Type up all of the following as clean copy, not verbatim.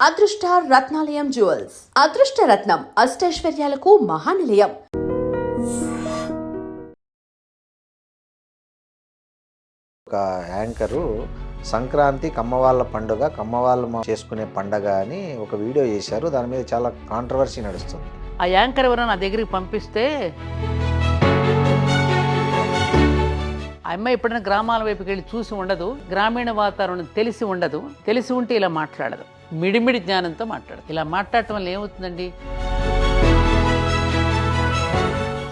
అదృష్ట రత్నాలయం జ్యువెల్స్ అదృష్ట రత్నం అష్టైశ్వర్యాలకు మహానిలయం. ఒక యాంకరు సంక్రాంతి కమ్మవాళ్ళ పండుగ, కమ్మవాళ్ళు చేసుకునే పండగ అని ఒక వీడియో చేశారు. దాని మీద చాలా కాంట్రవర్సీ నడుస్తుంది. ఆ యాంకర్ ఎవరో నా దగ్గరికి పంపిస్తే ఆ అమ్మాయి ఎప్పుడైనా గ్రామాల వైపుకి వెళ్ళి చూసి ఉండదు, గ్రామీణ వాతావరణం తెలిసి ఉండదు, తెలిసి ఉంటే ఇలా మాట్లాడదు, మిడిమిడి జ్ఞానంతో మాట్లాడదు. ఇలా మాట్లాడటం వల్ల ఏమవుతుందండి?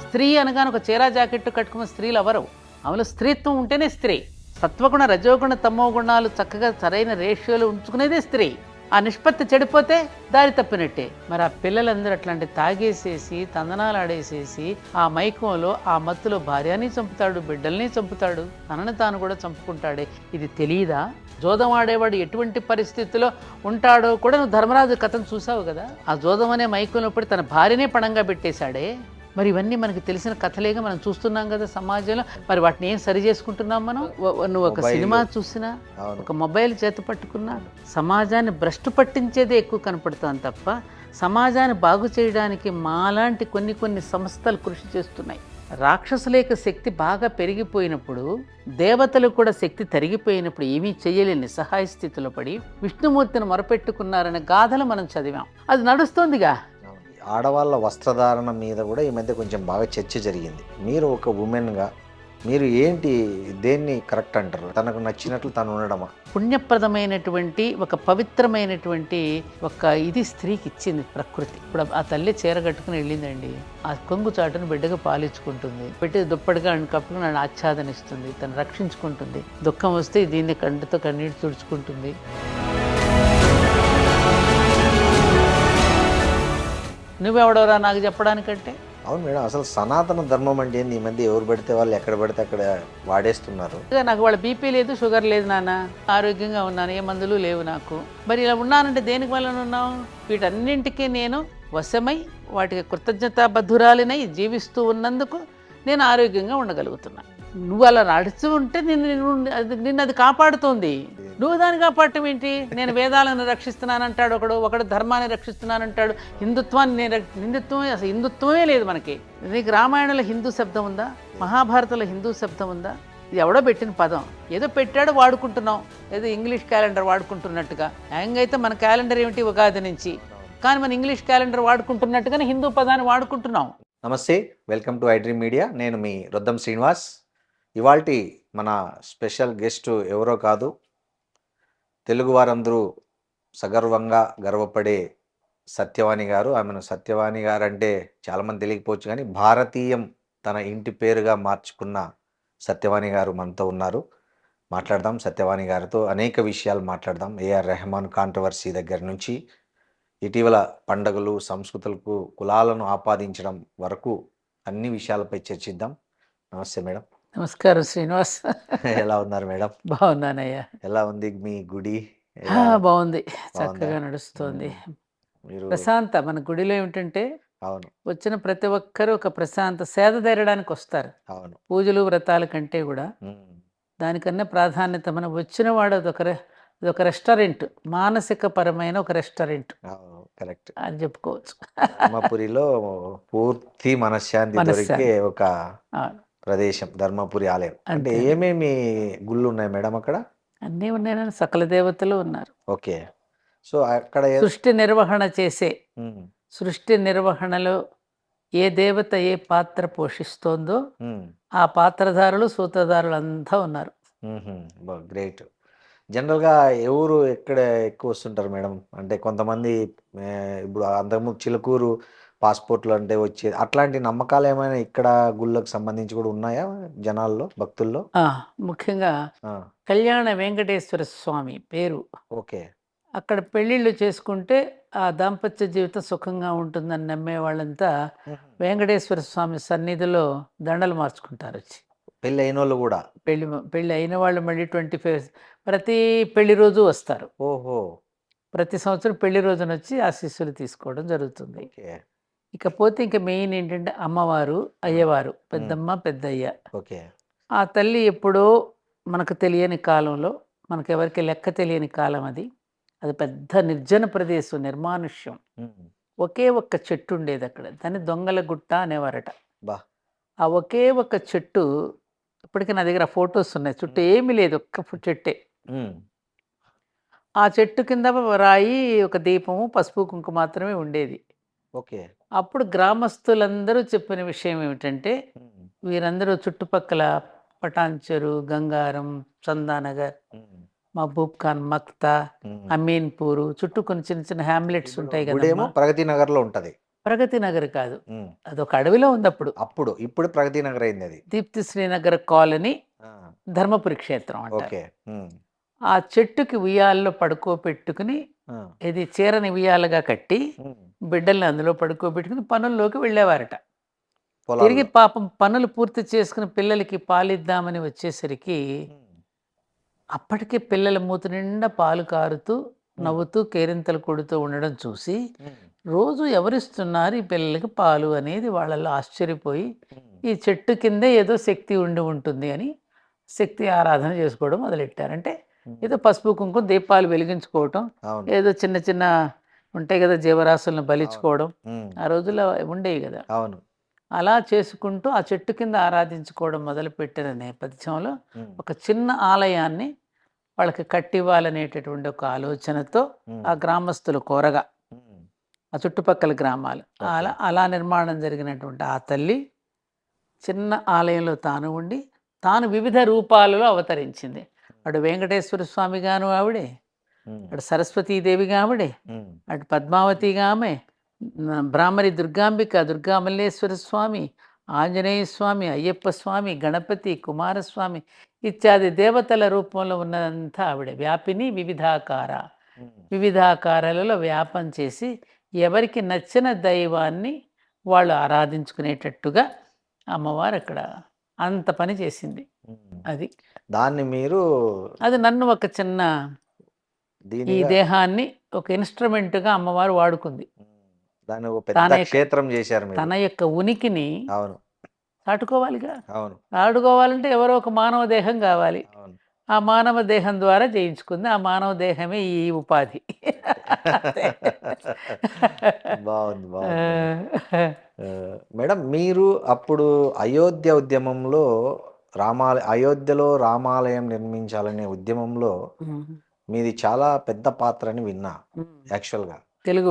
స్త్రీ అనగానే ఒక చీరా జాకెట్టు కట్టుకున్న స్త్రీలు ఎవరు? ఆమెలో స్త్రీత్వం ఉంటేనే స్త్రీ. సత్వగుణ రజోగుణ తమో గుణాలు చక్కగా సరైన రేషియోలు ఉంచుకునేదే స్త్రీ. ఆ నిష్పత్తి చెడిపోతే దారి తప్పినట్టే. మరి ఆ పిల్లలందరూ అట్లాంటి తాగేసేసి తందనాలు ఆడేసేసి ఆ మైకంలో ఆ మత్తులో భార్యని చంపుతాడు, బిడ్డల్ని చంపుతాడు, తనని తాను కూడా చంపుకుంటాడే. ఇది తెలియదా? జోదం ఆడేవాడు ఎటువంటి పరిస్థితిలో ఉంటాడో కూడా నువ్వు ధర్మరాజు కథను చూసావు కదా. ఆ జోదం అనే మైకంలో పడి తన భార్యనే పణంగా పెట్టేశాడే. మరి ఇవన్నీ మనకి తెలిసిన కథలేగా మనం చూస్తున్నాం కదా సమాజంలో. మరి వాటిని ఏం సరి చేసుకుంటున్నాం మనం? నువ్వు ఒక సినిమా చూసినా, ఒక మొబైల్ చేత పట్టుకున్నా సమాజాన్ని భ్రష్టు పట్టించేదే ఎక్కువ కనపడుతుంది తప్ప సమాజాన్ని బాగు చేయడానికి మాలాంటి కొన్ని సంస్థలు కృషి చేస్తున్నాయి. రాక్షసులేక శక్తి బాగా పెరిగిపోయినప్పుడు, దేవతలు కూడా శక్తి తరిగిపోయినప్పుడు ఏమీ చేయలేని నిస్సహాయ స్థితిలో పడి విష్ణుమూర్తిని మొరపెట్టుకున్నారనే గాథలు మనం చదివాం. అది నడుస్తోందిగా. ఆడవాళ్ళ వస్త్రధారణ మీద కూడా ఈ మధ్య కొంచెం బాగా చర్చ జరిగింది. మీరు ఒక ఉమెన్గా మీరు ఏంటి, దేన్ని కరెక్ట్ అంటారు? తనకు నచ్చినట్లు తను ఉండడమా? పుణ్యప్రదమైనటువంటి ఒక పవిత్రమైనటువంటి ఒక ఇది స్త్రీకి ఇచ్చింది ప్రకృతి. ఇప్పుడు ఆ తల్లి చీర కట్టుకుని వెళ్ళిందండి, ఆ కొంగు చాటును బిడ్డగా పాలించుకుంటుంది, పెట్టి దుప్పటిగా కప్పుకు నన్ను ఆచ్ఛాదనిస్తుంది, తను రక్షించుకుంటుంది. దుఃఖం వస్తే దీన్ని కంటితో కన్నీటి తుడుచుకుంటుంది. నువ్వెవడవరా నాకు చెప్పడానికంటే? అవును మేడం, అసలు సనాతన ధర్మం అంటే ఏంది? ఈ మధ్య ఎవరు పడితే వాళ్ళు ఎక్కడ పడితే అక్కడ వాడేస్తున్నారు. నాకు వాళ్ళ బీపీ లేదు, షుగర్ లేదు నాన్న, ఆరోగ్యంగా ఉన్నాను, ఏ మందులు లేవు నాకు. మరి ఇలా ఉన్నానంటే దేనికి వల్ల ఉన్నావు? వీటన్నింటికీ నేను వశమై వాటికి కృతజ్ఞతాబద్ధురాలినై జీవిస్తూ ఉన్నందుకు నేను ఆరోగ్యంగా ఉండగలుగుతున్నా. నువ్వు అలా నడుస్తూ ఉంటే నిన్ను అది కాపాడుతోంది. నువ్వు దాన్ని కాపాడటం ఏంటి? నేను వేదాలను రక్షిస్తున్నానంటాడు ఒకడు ధర్మాన్ని రక్షిస్తున్నానంటాడు, హిందుత్వాన్ని హిందుత్వమే, అసలు హిందుత్వమే లేదు మనకి. నీకు రామాయణంలో హిందూ శబ్దం ఉందా? మహాభారతంలో హిందూ శబ్దం ఉందా? ఇది ఎవడో పెట్టిన పదం, ఏదో పెట్టాడో వాడుకుంటున్నాం, ఏదో ఇంగ్లీష్ క్యాలెండర్ వాడుకుంటున్నట్టుగా. యాంగైతే మన క్యాలెండర్ ఏమిటి? ఉగాది నుంచి. కానీ మన ఇంగ్లీష్ క్యాలెండర్ వాడుకుంటున్నట్టుగానే హిందూ పదాన్ని వాడుకుంటున్నాం. నమస్తే, వెల్కమ్ టు ఐడ్రీమ్ మీడియా. నేను మీ రొద్దం శ్రీనివాస్. ఇవాల్టి మన స్పెషల్ గెస్ట్ ఎవరో కాదు, తెలుగు వారందరూ సగర్వంగా గర్వపడే సత్యవాణి గారు. ఆమెను సత్యవాణి గారు అంటే చాలామంది తెలియకపోవచ్చు, కానీ భారతీయం తన ఇంటి పేరుగా మార్చుకున్న సత్యవాణి గారు మనతో ఉన్నారు. మాట్లాడదాం సత్యవాణి గారితో, అనేక విషయాలు మాట్లాడదాం. ఏఆర్ రెహమాన్ కాంట్రవర్సీ దగ్గర నుంచి ఇటీవల పండుగలు, సంస్కృతులకు కులాలను ఆపాదించడం వరకు అన్ని విషయాలపై చర్చిద్దాం. నమస్తే మేడం. నమస్కారం శ్రీనివాస్. ఎలా ఉన్నారు మేడం? బాగున్నానయ్యా. ఎలా ఉంది మీ గుడి? బాగుంది, చక్కగా నడుస్తుంది. ప్రశాంత మన గుడిలో ఏమిటంటే, అవును, వచ్చిన ప్రతి ఒక్కరూ ఒక ప్రశాంత సేద తీరడానికి వస్తారు. అవును, పూజలు వ్రతాల కంటే కూడా దానికన్నా ప్రాధాన్యత మనం వచ్చిన వాడు అదొక రెస్టారెంట్, మానసిక పరమైన ఒక రెస్టారెంట్. కరెక్ట్ అని చెప్పుకోవచ్చు. ధర్మపురిలో పూర్తి మనశ్శాంతి దొరికే ఒక ప్రదేశం ధర్మపురి ఆలయం. అంటే ఏమేమి గుళ్ళు ఉన్నాయి మేడం అక్కడ? అన్నీ ఉన్నాయి, సకల దేవతలు ఉన్నారు. ఓకే. సో అక్కడ సృష్టి నిర్వహణ చేసే, సృష్టి నిర్వహణలో ఏ దేవత ఏ పాత్ర పోషిస్తోందో ఆ పాత్రధారులు, సూత్రధారులు అంతా ఉన్నారు. గ్రేట్. జనరల్గా ఎవరు ఎక్కడ ఎక్కువ వస్తుంటారు మేడం? అంటే కొంతమంది ఇప్పుడు అంతకుముందు చిలుకూరు పాస్పోర్ట్లు అంటే వచ్చేది, అట్లాంటి నమ్మకాలు ఏమైనా ఇక్కడ గుళ్ళకు సంబంధించి కూడా ఉన్నాయా జనాల్లో, భక్తుల్లో? ముఖ్యంగా కళ్యాణ వెంకటేశ్వర స్వామి పేరు. ఓకే. అక్కడ పెళ్ళిళ్ళు చేసుకుంటే ఆ దాంపత్య జీవితం సుఖంగా ఉంటుందని నమ్మే వాళ్ళంతా వెంకటేశ్వర స్వామి సన్నిధిలో దండలు మార్చుకుంటారు వచ్చి. పెళ్ళి అయిన వాళ్ళు కూడా? పెళ్ళి అయిన వాళ్ళు మళ్ళీ 25 ప్రతి పెళ్లి రోజు వస్తారు. ఓహో. ప్రతి సంవత్సరం పెళ్లి రోజున వచ్చి ఆశీస్సులు తీసుకోవడం జరుగుతుంది. ఇకపోతే ఇంకా మెయిన్ ఏంటంటే అమ్మవారు, అయ్యవారు, పెద్దమ్మ, పెద్దయ్య. ఓకే. ఆ తల్లి ఎప్పుడో మనకు తెలియని కాలంలో, మనకెవరికి లెక్క తెలియని కాలం అది, అది పెద్ద నిర్జన ప్రదేశం, నిర్మానుష్యం. ఉమ్. ఒకే ఒక్క చెట్టు ఉండేది అక్కడ. దాన్ని దొంగల గుట్ట అనేవారట. బా. ఆ ఒకే ఒక్క చెట్టు ఇప్పటికీ నా దగ్గర ఫొటోస్ ఉన్నాయి. చుట్టూ ఏమీ లేదు, ఒక్క చెట్టే. ఉమ్. ఆ చెట్టు కింద రాయి, ఒక దీపము, పసుపు కుంకుమ మాత్రమే ఉండేది. ఓకే. అప్పుడు గ్రామస్తులందరూ చెప్పిన విషయం ఏమిటంటే, ఉమ్. వీరందరూ చుట్టుపక్కల పటాన్చెరు, గంగారం, చందానగర్, ఉమ్. మహబూబ్ ఖాన్, మక్తా, ఉమ్. అమీన్పూరు చుట్టూ కొన్ని చిన్న చిన్న హ్యామ్లెట్స్ ఉంటాయి గుడేమో కదమ్మా. ప్రగతి నగర్ లో ఉంటది. ప్రగతి నగర్ కాదు, ఉమ్. అదొక అడవిలో ఉంది అప్పుడు. ఇప్పుడు ప్రగతి నగర్ అయింది అది. దీప్తి శ్రీనగర్ కాలనీ, ఆ, ధర్మపురి క్షేత్రం అంటారు. ఓకే. ఉమ్. ఆ చెట్టుకి ఉయ్యాల్లో పడుకోబెట్టుకుని, ఆ, ఇది చీరని ఉయ్యాలుగా కట్టి ఉమ్. బిడ్డల్ని అందులో పడుకోబెట్టుకుని పనుల్లోకి వెళ్ళేవారట. పొలాల్లో. తిరిగి పాపం పనులు పూర్తి చేసుకుని పిల్లలకి పాలిద్దామని వచ్చేసరికి ఉమ్. అప్పటికే పిల్లల మూతి నిండా పాలు కారుతూ, ఉమ్. నవ్వుతూ, కేరింతలు కొడుతూ ఉండడం చూసి, ఉమ్. రోజు ఎవరిస్తున్నారు ఈ పిల్లలకి పాలు అనేది వాళ్ళల్లో ఆశ్చర్యపోయి, ఉమ్. ఈ చెట్టు కిందే ఏదో శక్తి ఉండి ఉంటుంది అని శక్తి ఆరాధన చేసుకోవడం మొదలెట్టారు. అంటే ఉమ్. ఏదో పసుపు కుంకుమ దీపాలు వెలిగించుకోవటం, అవును. ఏదో చిన్న చిన్న ఉంటాయి కదా జీవరాశులను బలించుకోవడం, ఉమ్. ఆ రోజుల్లో ఉండేవి కదా. అవును. అలా చేసుకుంటూ ఆ చెట్టు కింద ఆరాధించుకోవడం మొదలుపెట్టిన నేపథ్యంలో ఉమ్. ఒక చిన్న ఆలయాన్ని వాళ్ళకి కట్టివ్వాలనేటటువంటి ఒక ఆలోచనతో ఉమ్. ఆ గ్రామస్తులు కోరగా, ఉమ్. ఆ చుట్టుపక్కల గ్రామాలు ఓకే. అలా నిర్మాణం జరిగినటువంటి ఆ తల్లి చిన్న ఆలయంలో తాను ఉండి, తాను వివిధ రూపాలలో అవతరించింది. అటు వెంకటేశ్వర స్వామిగాను ఆవిడే, ఉమ్. అటు సరస్వతీదేవిగా ఆవిడే, ఉమ్. అటు పద్మావతిగా ఆమె, బ్రాహ్మరి దుర్గాంబిక, దుర్గామల్లేశ్వర స్వామి, ఆంజనేయ స్వామి, అయ్యప్ప స్వామి, గణపతి, కుమారస్వామి ఇత్యాది దేవతల రూపంలో ఉన్నదంతా ఆవిడ. వ్యాపిని వివిధాకార, ఉమ్. వివిధాకారాలలో వ్యాపం చేసి ఎవరికి నచ్చిన దైవాన్ని వాళ్ళు ఆరాధించుకునేటట్టుగా అమ్మవారు అక్కడ అంత పని చేసింది. ఉమ్. అది దాన్ని మీరు అది నన్ను ఒక చిన్న ఈ దీనిగా దేహాన్ని ఒక ఇన్స్ట్రుమెంట్గా అమ్మవారు వాడుకుంది. ఉమ్. దాన్ని ఒక తన పెద్ద యొక్క క్షేత్రం చేశారు మీరు. తన యొక్క ఉనికిని అవును. చాటుకోవాలిగా. అవును. చాటుకోవాలంటే ఎవరో ఒక మానవ దేహం కావాలి. అవును. ఆ మానవ దేహం ద్వారా చేయించుకుంది. ఆ మానవ దేహమే ఈ ఉపాధి. అంతే. బాగుంది, ఆ, బాగుంది. మేడం, మీరు అప్పుడు అయోధ్య ఉద్యమంలో అయోధ్యలో రామాలయం నిర్మించాలనే ఉద్యమంలో ఉమ్, మీది చాలా పెద్ద పాత్ర అని విన్నా. ఉమ్. యాక్చువల్గా తెలుగు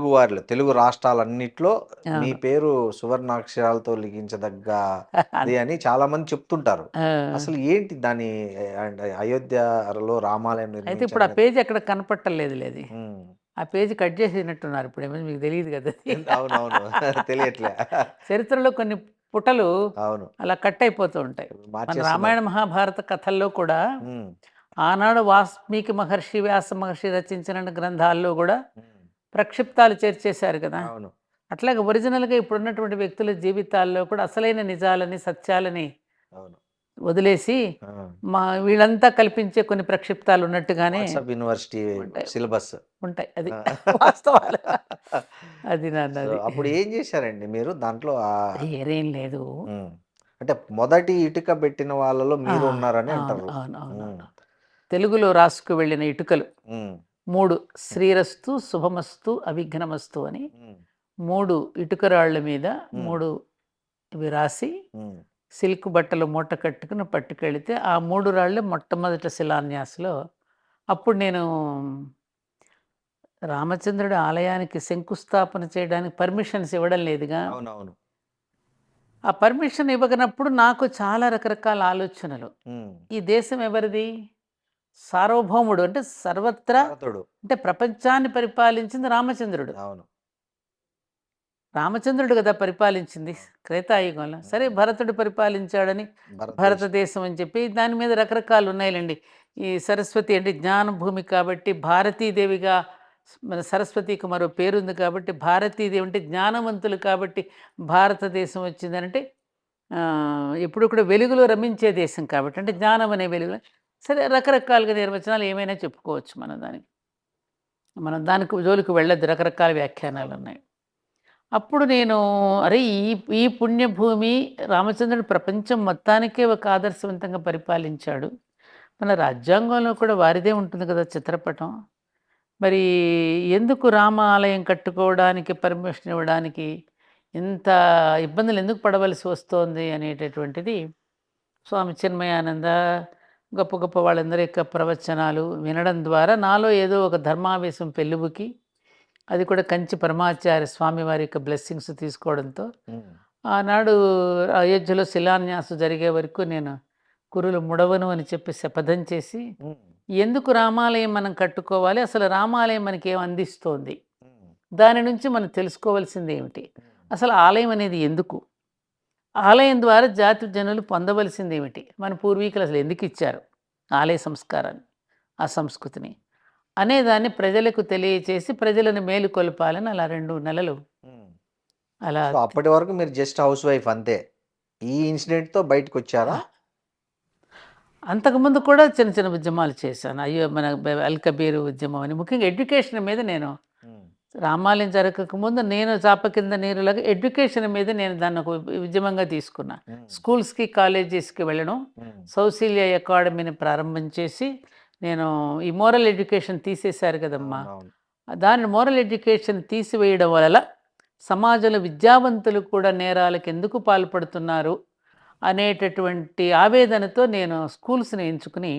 వారిలో తెలుగు రాష్ట్రాలన్నిట్లో మీ అవును. పేరు సువర్ణాక్షరాలతో లిఖించదగ్గది అని చాలా మంది చెప్తుంటారు. ఆ, అసలు ఏంటి దాని అంటే అయోధ్యలో రామాలయం అయితే ఇప్పుడు ఆ నిర్మించాలని? పేజీ ఎక్కడ కనపట్టలేదు లేదు. ఉమ్. ఆ పేజీ కట్ చేసినట్టున్నారు ఇప్పుడు. ఏమో మీకు తెలియదు కదా. అవునవును. తెలియట్లే. చరిత్రలో కొన్ని పుటలు అవును. అలా కట్ అయిపోతూ ఉంటాయి. మన మార్చేస్తున్నారు. రామాయణ మహాభారత కథల్లో కూడా ఉమ్. ఆనాడు వాల్మీకి మహర్షి, వ్యాస మహర్షి రచించిన గ్రంథాల్లో కూడా ఉమ్. ప్రక్షిప్తాలు చేర్చేశారు కదా. అవును. అట్లాగే ఒరిజినల్గా ఇప్పుడున్నటువంటి వ్యక్తుల జీవితాల్లో కూడా అసలైన నిజాలని, సత్యాలని అవును. వదిలేసి ఆ. వీళ్ళంతా కల్పించే కొన్ని ప్రక్షిప్తాలు ఉన్నట్టుగానే వాట్సాప్ యూనివర్సిటీ ఉంటాయి సిలబస్. ఉంటాయి అది ఆ. వాస్తవాలు. అది సో నాన్నది. అప్పుడు ఏం చేశారండి మీరు దాంట్లో ఏరేం లేదు. ఉమ్. అంటే మొదటి ఇటుక పెట్టిన వాళ్ళలో ఆ, మీరు ఉన్నారని అవును అంటారు. అవును అవును ఉమ్. తెలుగులో రాసుకు వెళ్ళిన ఇటుకలు ఉమ్. 3, శ్రీరస్తు, శుభమస్తు, అవిఘ్నమస్తు అని ఉమ్. 3 ఇటుకరాళ్ళ మీద ఉమ్. 3 ఇవి రాసి ఉమ్. సిల్క్ బట్టలు మూట కట్టుకుని పట్టుకెళితే ఆ 3 రాళ్ళు మొట్టమొదటి శిలాన్యాసలో. అప్పుడు నేను రామచంద్రుడి ఆలయానికి శంకుస్థాపన చేయడానికి పర్మిషన్స్ ఇవ్వడం లేదుగా. అవునవును. ఆ పర్మిషన్ ఇవ్వనప్పుడు నాకు చాలా రకరకాల ఆలోచనలు. ఉమ్. ఈ దేశం ఎవరిది? సార్వభౌముడు అంటే సర్వత్రా, భరతుడు. అంటే ప్రపంచాన్ని పరిపాలించింది రామచంద్రుడు. అవును. రామచంద్రుడు కదా పరిపాలించింది త్రేతాయుగంలో. సరే, భరతుడు పరిపాలించాడని భారతదేశం. భారతదేశం అని చెప్పి దాని మీద రకరకాలు ఉన్నాయిలేండి. ఈ సరస్వతి అంటే జ్ఞాన భూమి కాబట్టి భారతీదేవిగా, మన సరస్వతికి మరో పేరుంది కాబట్టి భారతీదేవి అంటే జ్ఞానవంతులు కాబట్టి భారతదేశం వచ్చిందనంటే ఎప్పుడు కూడా వెలుగులో రమించే దేశం కాబట్టి, అంటే జ్ఞానం అనే వెలుగులో. సరే, రకరకాలుగా నిర్వచనాలు ఏమైనా చెప్పుకోవచ్చు మనం దానికి జోలికి వెళ్ళొద్దు, రకరకాల వ్యాఖ్యానాలు ఉన్నాయి. అప్పుడు నేను అరే ఈ పుణ్యభూమి రామచంద్రుడు ప్రపంచం మొత్తానికే ఒక ఆదర్శవంతంగా పరిపాలించాడు. మన రాజ్యాంగంలో కూడా వారిదే ఉంటుంది కదా చిత్రపటం. మరి ఎందుకు రామాలయం కట్టుకోవడానికి పర్మిషన్ ఇవ్వడానికి ఇంత ఇబ్బందులు ఎందుకు పడవలసి వస్తోంది అనేటటువంటిది స్వామి చిన్మయానంద గొప్ప గొప్ప వాళ్ళందరి యొక్క ప్రవచనాలు వినడం ద్వారా నాలో ఏదో ఒక ధర్మావేశం పెళ్ళుబుకి, అది కూడా కంచి పరమాచార్య స్వామి వారి యొక్క బ్లెస్సింగ్స్ తీసుకోవడంతో ఆనాడు అయోధ్యలో శిలాన్యాసం జరిగే వరకు నేను కురులు ముడవను అని చెప్పి శపథం చేసి, ఎందుకు రామాలయం మనం కట్టుకోవాలి, అసలు రామాలయం మనకి ఏం అందిస్తోంది, దాని నుంచి మనం తెలుసుకోవాల్సింది ఏమిటి, అసలు ఆలయం అనేది ఎందుకు, ఆలయం ద్వారా జాతి జనులు పొందవలసింది ఏమిటి, మన పూర్వీకులు అసలు ఎందుకు ఇచ్చారు ఆలయ సంస్కారాన్ని, ఆ సంస్కృతిని అనేదాన్ని ప్రజలకు తెలియచేసి ప్రజలను మేలుకొల్పాలని అలా 2 నెలలు అలా. సో అప్పటి వరకు మీరు జస్ట్ హౌస్ వైఫ్ అంతే. ఈ ఇన్సిడెంట్ తో బయటకు వచ్చారా? అంతకుముందు కూడా చిన్న చిన్న ఉద్యమాలు చేశాను. అయ్యో మన అల్ కబీర్ ఉద్యమం అని, ముఖ్యంగా ఎడ్యుకేషన్ మీద నేను రామాలయం జరగకముందు నేను చాప కింద నీరులాగా ఎడ్యుకేషన్ మీద నేను దాన్ని ఒక ఉద్యమంగా తీసుకున్నా. స్కూల్స్కి కాలేజెస్కి వెళ్ళడం, సౌశీల్య అకాడమీని ప్రారంభం చేసి, నేను ఈ మోరల్ ఎడ్యుకేషన్ తీసేశారు కదమ్మా, దాని మోరల్ ఎడ్యుకేషన్ తీసివేయడం వల్ల సమాజంలో విద్యావంతులు కూడా నేరాలకు ఎందుకు పాల్పడుతున్నారు అనేటటువంటి ఆవేదనతో నేను స్కూల్స్ని ఎంచుకుని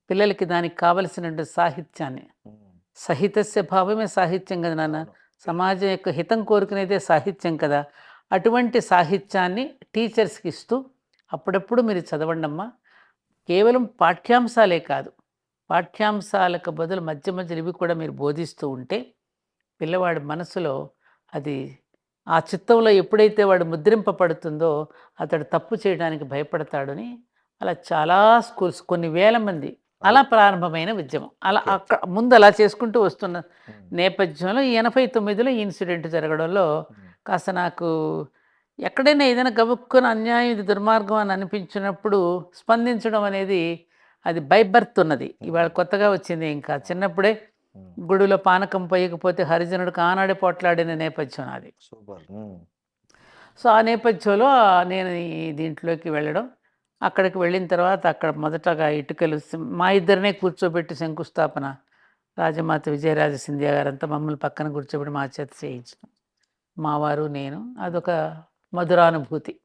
పిల్లలకి దానికి కావలసినటువంటి సాహిత్యాన్ని, సహితస్య భావమే సాహిత్యం కదా నాన్న, సమాజం యొక్క హితం కోరుకునేదే సాహిత్యం కదా, అటువంటి సాహిత్యాన్ని టీచర్స్కి ఇస్తూ అప్పుడప్పుడు మీరు చదవండమ్మా, కేవలం పాఠ్యాంశాలే కాదు, పాఠ్యాంశాలకు బదులు మధ్య మధ్యలో ఇవి కూడా మీరు బోధిస్తూ ఉంటే పిల్లవాడి మనసులో అది ఆ చిత్తంలో ఎప్పుడైతే వాడు ముద్రింపబడుతుందో అతడు తప్పు చేయడానికి భయపడతాడని అలా చాలా స్కూల్స్, కొన్ని వేల మంది అలా ప్రారంభమైన ఉద్యమం. అలా అక్కడ ముందు అలా చేసుకుంటూ వస్తున్న నేపథ్యంలో 89లో ఈ ఇన్సిడెంట్ జరగడంలో కాస్త నాకు ఎక్కడైనా ఏదైనా గబుక్కున అన్యాయం, ఇది దుర్మార్గం అని అనిపించినప్పుడు స్పందించడం అనేది అది బై బర్త్ ఉన్నది, ఇవాళ కొత్తగా వచ్చింది. ఇంకా చిన్నప్పుడే గుడిలో పానకం పోయకపోతే హరిజనుడికి ఆనాడే పోట్లాడిన నేపథ్యం అది. సూపర్. సో ఆ నేపథ్యంలో నేను ఈ దీంట్లోకి వెళ్ళడం, అక్కడికి వెళ్ళిన తర్వాత అక్కడ మొదటగా ఇటుకలు మా ఇద్దరినే కూర్చోబెట్టి శంకుస్థాపన, రాజమాత విజయరాజ సింధియా గారంతా మమ్మల్ని పక్కన కూర్చోబెట్టి మా చేత చేయించడం, మావారు నేను, అదొక మధురానుభూతి.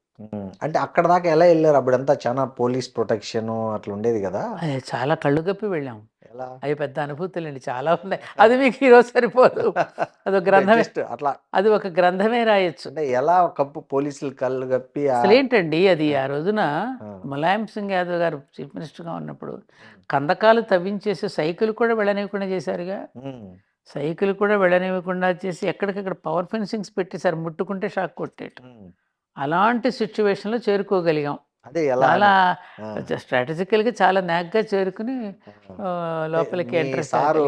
అంటే అక్కడ దాకా ఎలా వెళ్ళారు? అప్పుడంతా చాలా పోలీస్ ప్రొటెక్షన్ అట్లా ఉండేది కదా. అది చాలా కళ్ళు గప్పి వెళ్ళాము. ఎలా? అవి పెద్ద అనుభూతులండి, చాలా ఉన్నాయి. అది మీకు ఈరోజు సరిపోదు, అదొక గ్రంథమే, అట్లా అది ఒక గ్రంథమే రాయొచ్చు. అంటే ఎలా కప్పు పోలీసులు కళ్ళు కప్పి అసలు ఏంటండి అది, ఆ రోజున ములాయం సింగ్ యాదవ్ గారు చీఫ్ మినిస్టర్గా ఉన్నప్పుడు కందకాలు తవ్వించేసి సైకిల్ కూడా వెళ్ళనివ్వకుండా చేశారుగా, సైకిల్ కూడా వెళ్ళనివ్వకుండా చేసి ఎక్కడికక్కడ పవర్ ఫెన్సింగ్స్ పెట్టేశారు, ముట్టుకుంటే షాక్ కొట్టేట్టు. అలాంటి సిచ్యువేషన్లో చేరుకోగలిగాం. అదే ఎలా చాలా స్ట్రాటజికల్గా చాలా నాగ్గా చేరుకుని లోపలికి ఎంటర్. సారు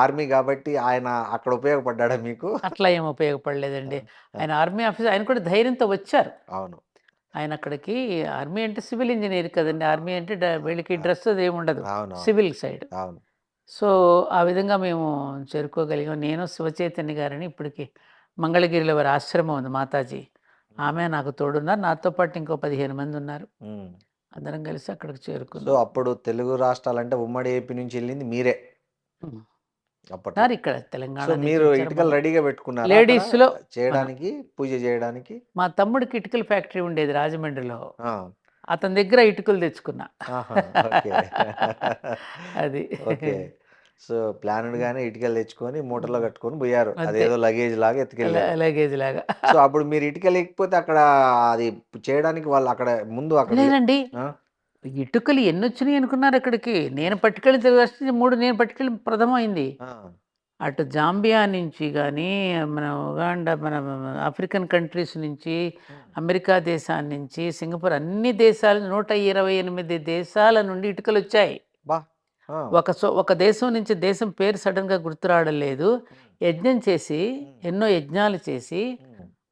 ఆర్మీ కాబట్టి ఆయన అక్కడ ఉపయోగపడ్డా మీకు? అట్లా ఏం ఉపయోగపడలేదండి, ఆయన ఆర్మీ ఆఫీసర్, ఆయన కూడా ధైర్యంతో వచ్చారు. అవును, ఆయన అక్కడికి, ఆర్మీ అంటే సివిల్ ఇంజనీర్ కదండి, ఆర్మీ అంటే వీళ్ళకి డ్రెస్ అది ఏమి ఉండదు, సివిల్ సైడ్. అవును. సో ఆ విధంగా మేము చేరుకోగలిగాం. నేను శివచైతన్య గారని ఇప్పటికి మంగళగిరిలో వారి ఆశ్రమం ఉంది, మాతాజీ, ఆమె నాకు తోడున్నారు, నాతో పాటు ఇంకో 15 మంది ఉన్నారు, అందరం కలిసి అక్కడికి సో చేరుకున్నాం. అప్పుడు తెలుగు రాష్ట్రాలంటే ఉమ్మడి ఏపీ నుంచి వెళ్ళింది మీరే అప్పట్లో. సార్ ఇక్కడ తెలంగాణ సో నుంచి మీరు వచ్చారు ఇటుకలు మా రెడీగా పెట్టుకున్నారు లేడీస్లో. చేయడానికి, పూజ చేయడానికి? మా తమ్ముడికి ఇటుకల ఫ్యాక్టరీ ఉండేది రాజమండ్రిలో, ఆ, అతని దగ్గర ఇటుకలు తెచ్చుకున్నా. ఆహా, ఓకే. అది ఓకే. సో ప్లానెడ్ గానే ఇటుకలు తెచ్చుకొని మూటలో కట్టుకొని పోయారు, అంతే. అదేదో లగేజ్ లాగా ఎత్తుకెళ్ళారు. లగేజ్ లాగా. సో అప్పుడు మీరు ఇటుక లేకపోతే అక్కడ అది చేయడానికి వాళ్ళు అక్కడ ముందు అక్కడ లేదండి, ఆ? ఇటుకలు ఎన్ని వచ్చినాయి అనుకున్నారు అక్కడికి, నేను పట్టుకెళ్ళి 3 నేను పట్టుకెళ్ళి ప్రథమం అయింది. ఆ, అటు జాంబియా నుంచి కానీ, మన ఉగాండా, మన ఆఫ్రికన్ కంట్రీస్ నుంచి, అమెరికా దేశాల నుంచి, సింగపూర్, అన్ని దేశాల 128 దేశాల నుండి ఇటుకలు వచ్చాయి. బా. ఆ, ఒక దేశం నుంచి దేశం పేరు సడన్గా గుర్తురావడం లేదు, యజ్ఞం చేసి, ఎన్నో యజ్ఞాలు చేసి,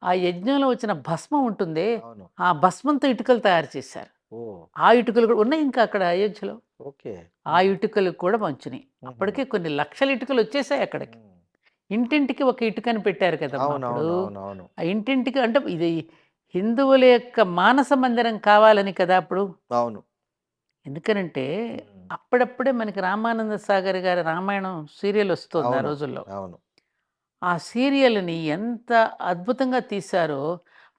ఆ యజ్ఞంలో వచ్చిన భస్మం ఉంటుంది, అవును. ఆ భస్మంతో ఇటుకలు తయారు చేశారు. ఓ, ఆ ఇటుకలు కూడా ఉన్నాయి ఇంకా అక్కడ అయోధ్యలో, ఓకే. ఆ ఇటుకలు కూడా మంచినాయి. అప్పటికే కొన్ని లక్షల ఇటుకలు వచ్చేసాయి అక్కడికి. ఇంటింటికి ఒక ఇటుకని పెట్టారు కదా అవును, అప్పుడు. అవును, అవును. ఆ ఇంటింటికి అంటే ఇది హిందువుల యొక్క మానస మందిరం కావాలని కదా అప్పుడు. అవును. ఎందుకనంటే అప్పుడప్పుడే మనకి రామానంద సాగర్ గారి రామాయణం సీరియల్ వస్తుంది ఆ అవును. రోజుల్లో. అవును. ఆ సీరియల్‌ని ఎంత అద్భుతంగా తీశారో,